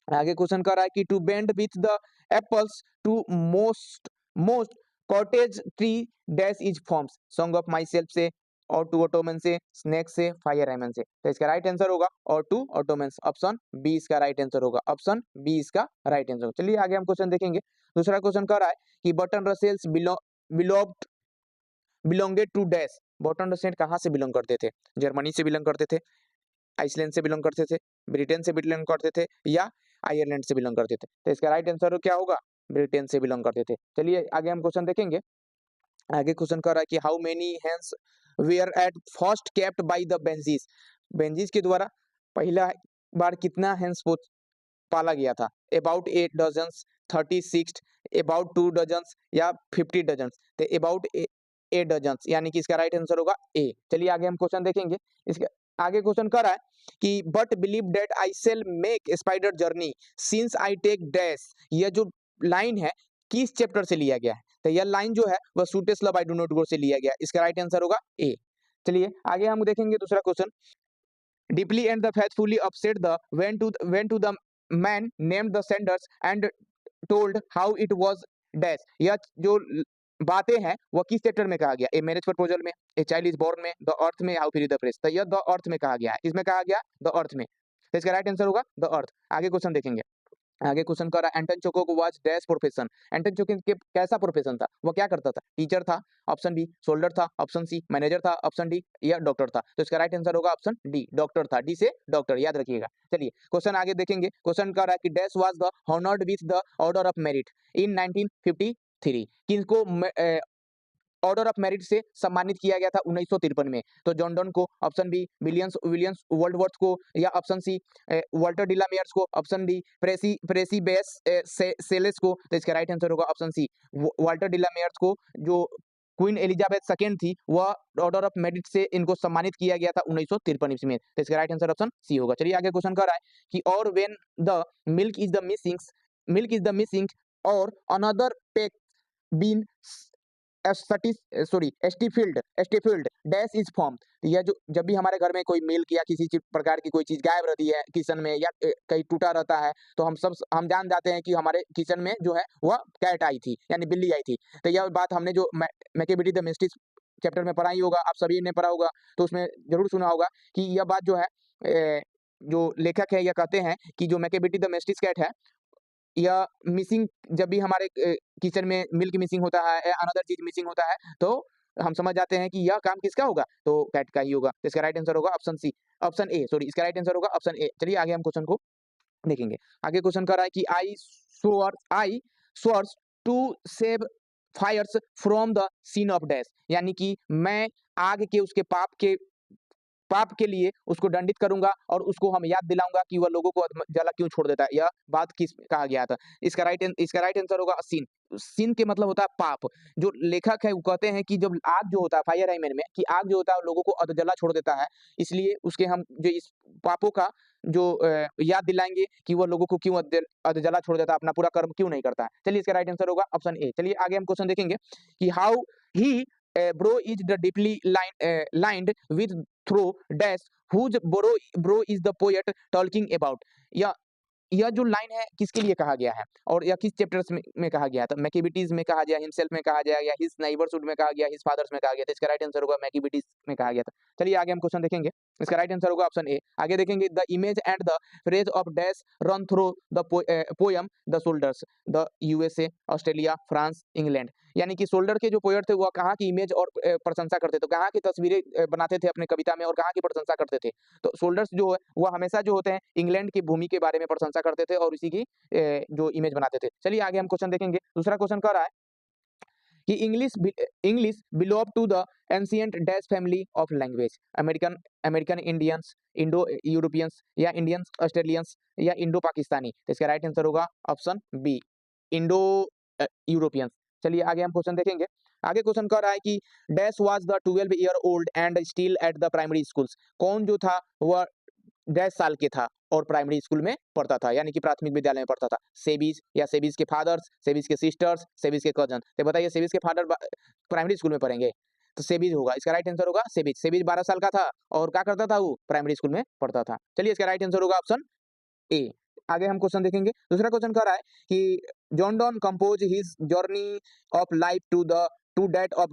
आगे क्वेश्चन कर रहा है कि to bend with the apples to most most cottage tree dash is forms, song of my self से, और टू ऑटोमन से, स्नेक से, फायर एमन से। तो इसका राइट आंसर होगा और टू ऑटोमन, ऑप्शन बी इसका राइट आंसर होगा। ऑप्शन बी इसका राइट आंसर। चलिए आगे हम क्वेश्चन देखेंगे। दूसरा क्वेश्चन कर रहा है कि Bertrand Russells belonged to dash. Bertrand Russell कहाँ से बिलोंग करते थे, जर्मनी से बिलोंग करते थे, आइसलैंड से बिलोंग करते थे, ब्रिटेन से बिलोंग करते थे, या आयरलैंड से बिलोंग करते थे। तो इसका राइट आंसर क्या होगा, ब्रिटेन से बिलोंग करते थे। चलिए आगे हम क्वेश्चन देखेंगे। आगे क्वेश्चन कर रहा है कि how many hens were at first kept by the बेंजीज। बेंजीज के द्वारा पहला बार कितना हेंस पाला गया था, अबाउट 8 डजन्स, 36, अबाउट 2 डजन्स या 50 डजन्स। तो अबाउट 8 डजन्स यानी कि इसका राइट आंसर होगा ए। चलिए आगे हम क्वेश्चन देखेंगे। इसके आगे क्वेश्चन कर रहा है कि but believe that I shall make spider journey since I take dash. यह जो लाइन है किस चैप्टर से लिया गया है, तो यह लाइन जो है वह sweetest love I do not go से लिया गया। इसका राइट आंसर होगा ए। चलिए आगे हम देखेंगे दूसरा question. Deeply and the faithfully upset the when to the man named the senders and told how it was dash. यह जो बातें हैं वह किस चैप्टर में कहा गया, ए मैरिज प्रपोजल में, ए चाइल्ड इज बोर्न में, द अर्थ में, हाउ फ्री द प्रेस। तो यह द अर्थ में कहा गया है। इसमें कहा गया द अर्थ में, तो इसका राइट आंसर होगा द अर्थ। आगे क्वेश्चन देखेंगे। आगे क्वेश्चन कर रहा है Anton Chekhov was dash profession. Anton Chekhov के कैसा प्रोफेशन था, वो क्या करता था, टीचर था, ऑप्शन बी, सोल्डर था, ऑप्शन सी, मैनेजर था, ऑप्शन डी, या डॉक्टर था। तो इसका राइट आंसर होगा ऑप्शन डी, डॉक्टर था, डी से डॉक्टर, याद रखिएगा। चलिए क्वेश्चन आगे देखेंगे। क्वेश्चन कर रहा है कि dash was the honoured with the order of merit in 1953। किसको ऑर्डर ऑफ मेरिट से सम्मानित किया गया था 1953 में, तो जॉन डॉन को, ऑप्शन बी विलियम्स वर्ल्डवर्थ को, या ऑप्शन सी वाल्टर डिलामेयर्स को, ऑप्शन डी प्रेसी बेस सेलेस को। तो इसका राइट आंसर होगा ऑप्शन सी, वाल्टर डिलामेयर्स को, जो क्वीन एलिजाबेथ सेकेंड थी, वह ऑर्डर ऑफ मेरिट से इनको सम्मानित किया गया था 1953 में। तो इसका राइट आंसर ऑप्शन सी होगा। चलिए आगे क्वेश्चन कर रहा है कि और when the milk is the missing और अनदर पेक बीन एस्टीफिल्ड डैश इज फॉर्म। यह जो जब भी हमारे घर में कोई मिल्क या किसी प्रकार की कोई चीज गायब रहती है किचन में, या कहीं टूटा रहता है, तो हम जान जाते हैं कि हमारे किचन में जो है वह कैट आई थी, यानी बिल्ली आई थी। तो यह बात हमने जो मैकेबिटी द मिस्टिस चैप्टर में पढ़ाई होगा, आप सभी ने पढ़ा होगा, तो उसमें जरूर सुना होगा कि यह बात जो है जो लेखक है यह कहते हैं कि जो मैकेबिटी द मिस्टिस कैट है, या मिसिंग, जब भी हमारे किचन में मिल्क मिसिंग होता है या अनदर चीज मिसिंग होता है, तो हम समझ जाते हैं कि यह काम किसका होगा, तो कैट का ही होगा। तो इसका राइट आंसर होगा ऑप्शन ए, सॉरी, इसका राइट आंसर होगा ऑप्शन ए। चलिए आगे हम क्वेश्चन को देखेंगे। आगे क्वेश्चन कर रहा है कि I swears to save fires from the scene of dash, यानी कि मैं आग के उसके पाप के लिए उसको दंडित करूंगा और उसको हम याद दिलाऊंगा कि वह लोगों को जला क्यों छोड़ देता है। यह बात किस कहा गया था? इसका राइट आंसर होगा सीन। सीन के मतलब होता है पाप। जो लेखक है वो कहते हैं कि जब आग जो होता है फायर हाइमेन में, कि आग जो होता है लोगों को अधजला छोड़ देता है, इसलिए उसके हम जो इस पापों का जो याद दिलाएंगे कि वह लोगों को क्यों अधजला छोड़ देता है, अपना पूरा कर्म क्यों नहीं करता है। चलिए इसका राइट आंसर होगा ऑप्शन ए। चलिए आगे हम क्वेश्चन देखेंगे कि how he bro is the deeply lined with through dash whose bro is the poet talking about। यह जो लाइन है किसके लिए कहा गया है और यह किस चैप्टर्स में कहा गया था? मैकिबिटीज में कहा गया, हिमसेल्फ में कहा गया, या हिज नाइबरहुड में कहा गया, हिज फादर्स में कहा गया। तो इसका राइट आंसर होगा मैकिबिटीज में कहा गया था। चलिए आगे हम क्वेश्चन देखेंगे। इसका राइट आंसर होगा ऑप्शन ए। आगे देखेंगे the image and the phrase of dash run through the poem the shoulders the USA Australia France England. यानी कि सोल्डर के जो पोएट थे वह कहाँ की इमेज और प्रशंसा करते थे, कहाँ की तस्वीरें बनाते थे अपने कविता में और कहाँ की प्रशंसा करते थे? तो सोल्डर्स जो है वह हमेशा जो होते हैं इंग्लैंड की भूमि के बारे में प्रशंसा करते थे और इसी की जो इमेज बनाते थे। चलिए आगे हम क्वेश्चन देखेंगे। दूसरा क्वेश्चन कह रहा है कि English belong to the ancient dash family of language. American Indians, Indo Europeans, या इंडियंस ऑस्ट्रेलियंस, या इंडो पाकिस्तानी। तो इसका राइट आंसर होगा ऑप्शन बी, इंडो यूरोपियंस। चलिए आगे हम क्वेश्चन देखेंगे। आगे क्वेश्चन कह रहा है कि dash was the 12 year old and still at the primary schools. कौन जो था वह 10 साल के था और प्राइमरी स्कूल में पढ़ता था, यानी कि प्राथमिक विद्यालय में पढ़ता था? सेबीज, या सेबीज के फादर्स, सेबीज के सिस्टर्स, सेबीज के कजन। तो बताइए सेबीज के फादर प्राइमरी स्कूल में पढ़ेंगे तो सेबीज होगा। इसका राइट आंसर होगा सेबीज। सेबीज 12 साल का था और क्या करता था? वो प्राइमरी स्कूल में पढ़ता था। चलिए इसका राइट आंसर होगा ऑप्शन ए। आगे हम क्वेश्चन देखेंगे। दूसरा क्वेश्चन कह रहा है कि John Donne compose his journey of life to date of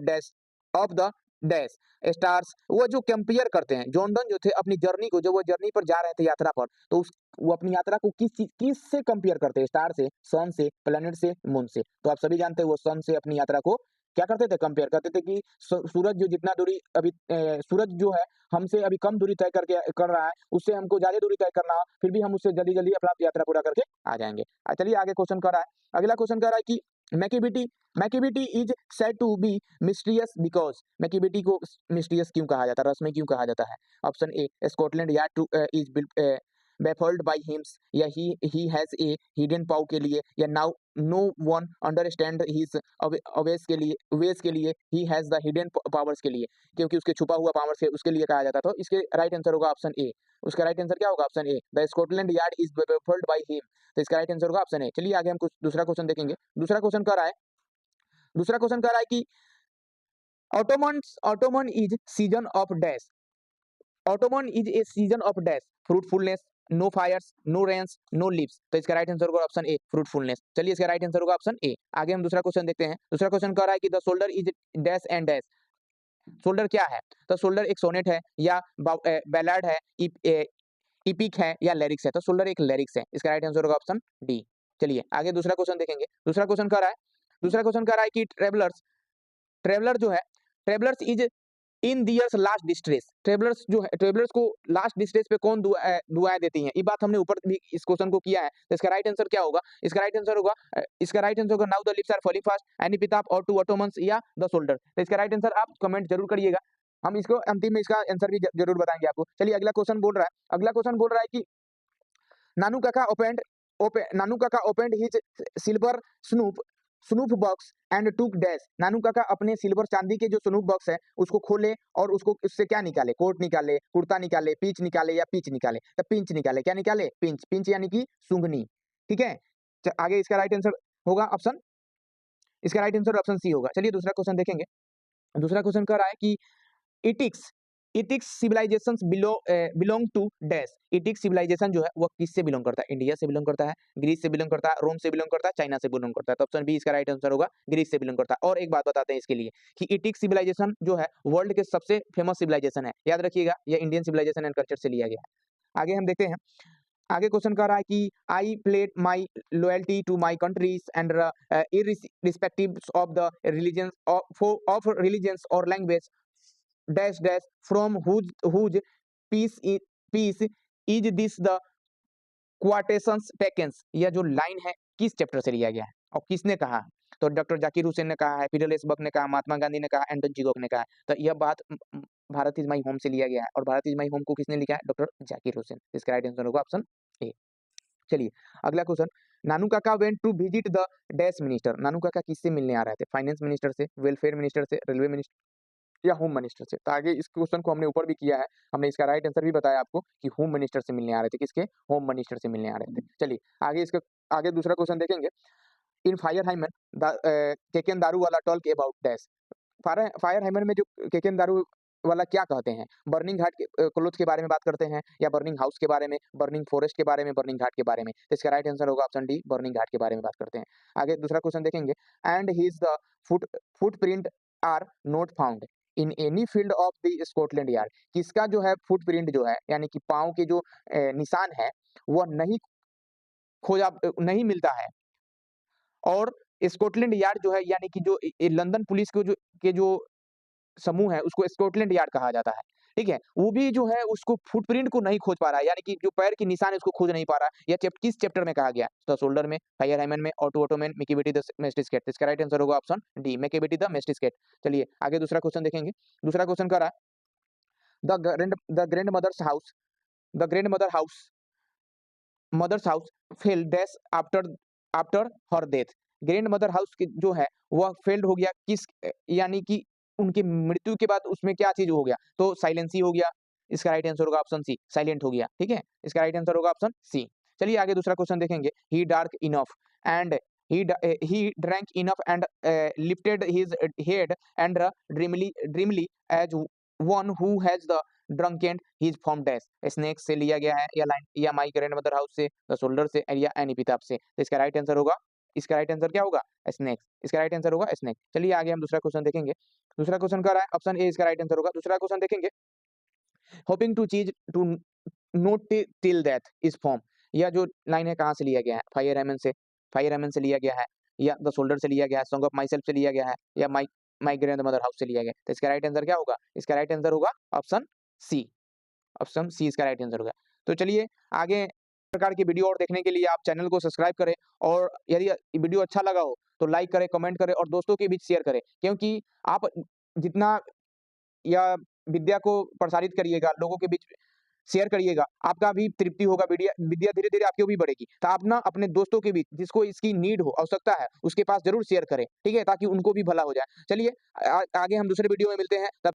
the dash stars. वो जो कंपेयर करते हैं, जॉन डॉन जो थे अपनी जर्नी को, जब वो जर्नी पर जा रहे थे यात्रा पर, तो वो अपनी यात्रा को किस से कंपेयर करते हैं? स्टार से, सन से, प्लेनेट से, मून से। तो आप सभी जानते हैं वो सन से अपनी यात्रा को क्या करते थे? कंपेयर करते थे कि सूरज जो जितना दूरी अभी सूरज जो है हमसे अभी कम दूरी तय कर रहा है, उससे हमको ज्यादा दूरी तय करना है, फिर भी हम उससे जल्दी जल्दी अपना यात्रा पूरा करके आ जाएंगे। चलिए आगे क्वेश्चन कर रहा है। अगला क्वेश्चन कर रहा है कि Macavity is said to be mysterious because. Macavity को मिस्टीरियस क्यों कहा जाता है, रहस्यमय क्यों कहा जाता है? Option A, Scotland yard two is baffled by him, या he has a hidden पाव के लिए, या now no one understand his ways के लिए, he has the hidden powers के लिए, क्योंकि उसके छुपा हुआ पावर से उसके लिए कहा जाता था। इसके राइट आंसर होगा ऑप्शन ए। उसका राइट आंसर क्या होगा? Option A, the Scotland yard is baffled by him। तो इसका राइट आंसर होगा ऑप्शन ए। चलिए आगे हम कुछ दूसरा क्वेश्चन देखेंगे। दूसरा क्वेश्चन कह रहा है कि autumn is season of dash. Autumn is a season of dash fruitfulness, no fires, no rains, no leaves. तो इसका राइट आंसर होगा ऑप्शन ए, फ्रूटफुलनेस। चलिए इसका राइट आंसर होगा ऑप्शन ए। आगे हम दूसरा क्वेश्चन देखते हैं। दूसरा क्वेश्चन कह रहा है कि the shoulder is dash and dash. Shoulder क्या है? तो शोल्डर एक सोनेट है, या बैलाड है, इपिक है, या लिरिक्स है? तो शोल्डर एक लिरिक्स है। इसका राइट आंसर होगा ऑप्शन डी। चलिए आगे दूसरा क्वेश्चन देखेंगे। दूसरा क्वेश्चन कह रहा है कि ट्रेवलर जो है, travellers is in theirs last distress. Travellers जो है, ट्रेवलर्स को लास्ट डिस्ट्रेस पे कौन दुआएं देती हैं? ये बात हमने ऊपर भी इस क्वेश्चन को किया है। तो इसका राइट आंसर क्या होगा? इसका राइट आंसर होगा now the lips are falling fast, an epitaph ode to autumns, या द शोल्डर। तो इसका राइट आंसर आप कमेंट जरूर करिएगा, हम इसको अंतिम में इसका आंसर भी जरूर बताएंगे आपको। चलिए अगला क्वेश्चन बोल रहा है कि नानू काका opened his silver snoop box and टूक डैश। नानू काका अपने सिल्वर चांदी के जो स्नूप बॉक्स है उसको खोले और उसको उससे क्या निकाले? कोट निकाले, कुर्ता निकाले, पीच निकाले, या पीच निकाले? तो पिंच निकाले। क्या निकाले? पिंच यानी कि सूंघनी। ठीक है, आगे इसका राइट आंसर होगा ऑप्शन सी होगा। चलिए दूसरा क्वेश्चन देखेंगे। दूसरा क्वेश्चन कह रहा है कि Aztecs civilisations belong to dash. Aztecs civilisation जो है वो किससे बिलोंग करता है? इंडिया से बिलोंग करता है, ग्रीस से बिलोंग करता है, रोम से बिलोंग करता है, चाइना से बिलोंग करता है? तो ऑप्शन बी इसका राइट आंसर होगा, ग्रीस से बिलोंग करता है। और एक बात बताते हैं इसके लिए कि इटिक्स सिविलाइजेशन जो है वर्ल्ड के सबसे फेमस सिविलाइजेशन है, याद रखिएगा, ये इंडियन सिविलाइजेशन एंड कल्चर से लिया गया है। आगे हम देखते हैं। आगे क्वेश्चन कह रहा है कि I pledge my loyalty to my countries and irrespective of the religions और language dash dash from whose piece is this the quotations takens. यह जो लाइन है किस चैप्टर से लिया गया है और किसने कहा? तो डॉक्टर जाकिर हुसैन ने कहा है, फिडेल एस बक ने कहा, महात्मा गांधी ने कहा, एंटोन चिगोक ने कहा है। तो यह बात भारत इज माई होम से लिया गया है और भारत इज माई होम को किसने लिखा है? डॉक्टर जाकिर हुसैन। इसका राइट आंसर होगा ऑप्शन ए। चलिए अगला question, Nanu Kaka went to visit the dash minister. Nanu Kaka किससे मिलने आ रहे थे? फाइनेंस मिनिस्टर से, वेलफेयर मिनिस्टर से, रेलवे मिनिस्टर या होम मिनिस्टर से। तो आगे इस क्वेश्चन को हमने ऊपर भी किया है, हमने इसका राइट आंसर भी बताया आपको कि होम मिनिस्टर से मिलने आ रहे थे। किसके? होम मिनिस्टर से मिलने आ रहे थे। चलिए आगे इसका आगे दूसरा क्वेश्चन देखेंगे। In fire hymen Keki N Daruwalla talk about dash. Fire hymn में जो केकेन दारू वाला क्या कहते हैं? बर्निंग घाट के क्लोथ के बारे में बात करते हैं या बर्निंग हाउस के बारे में, बर्निंग फॉरेस्ट के बारे में, बर्निंग घाट के बारे में। तो इसका राइट आंसर होगा ऑप्शन डी, बर्निंग घाट के बारे में बात करते हैं। आगे दूसरा क्वेश्चन देखेंगे, and his the footprint are not found in any field of the Scotland Yard. किसका जो है फुटप्रिंट जो है यानी कि पाँव के जो निशान है वह नहीं मिलता है। और स्कॉटलैंड यार्ड जो है यानी कि जो लंदन पुलिस के जो समूह है उसको स्कॉटलैंड यार्ड कहा जाता है। ठीक है? वो भी जो है उसको फुटप्रिंट को नहीं खोज पा रहा है, यानी कि जो पैर के निशान है उसको खोज नहीं पा रहा है। यह किस चैप्टर में कहा गया है? द शोल्डर में, फायर हाइमन में, ऑटो ऑटोमैन, मैकेबेटी द मेस्टिस्केट। इसका राइट आंसर होगा ऑप्शन डी, मैकेबेटी द मेस्टिस्केट। चलिए आगे दूसरा क्वेश्चन देखेंगे। दूसरा क्वेश्चन कह रहा है, the grandmother house mothers house fail dash after her death. Grandmother house की जो है वह फेल्ड हो गया यानी कि उनकी मृत्यु के बाद उसमें क्या चीज हो गया? तो साइलेंसी हो गया। इसका राइट आंसर होगा ऑप्शन सी, साइलेंट हो गया। ठीक है, इसका राइट आंसर होगा ऑप्शन सी। चलिए आगे दूसरा क्वेश्चन देखेंगे। He dark enough and he drank enough and lifted his head and dreamily as one who has the drunken his from dash। Snake से लिया गया है या लाइन या माई ग्रैंड मदर हाउस से, द शोल्डर से या एनीपिताप से। तो इसका राइट आंसर होगा, इसका राइट आंसर क्या होगा? स्नेक। इसका राइट आंसर होगा स्नेक। चलिए आगे हम दूसरा क्वेश्चन देखेंगे। दूसरा क्वेश्चन कर रहा है ऑप्शन ए, इसका राइट आंसर होगा। दूसरा क्वेश्चन देखेंगे, hoping to cheese to note till that is form. यह जो लाइन है कहाँ से लिया गया है? फायर हेमन से लिया गया है या द शोल्डर से लिया गया है, सॉन्ग ऑफ माई सेल्फ से लिया गया है या माई ग्रैंड मदर हाउस से लिया गया। तो इसका राइट आंसर क्या होगा? इसका राइट आंसर होगा ऑप्शन सी। ऑप्शन सी इसका राइट आंसर होगा। तो चलिए आगे प्रकार की वीडियो और देखने के लिए आप चैनल को सब्सक्राइब करें और यदि वीडियो अच्छा लगा हो तो लाइक करें, कमेंट करें और दोस्तों के बीच शेयर करें, क्योंकि आप जितना या विद्या को प्रसारित करिएगा, लोगों के बीच शेयर करिएगा, आपका भी तृप्ति होगा, विद्या धीरे-धीरे आपकी भी बढ़ेगी। तो आप ना अपने दोस्तों के बीच जिसको इसकी नीड हो, आवश्यकता है, उसके पास ज़रूर शेयर करें, ठीक है? ताकि उनको भी भला हो जाए। चलिए आगे हम दूसरे वीडियो में मिलते हैं, तब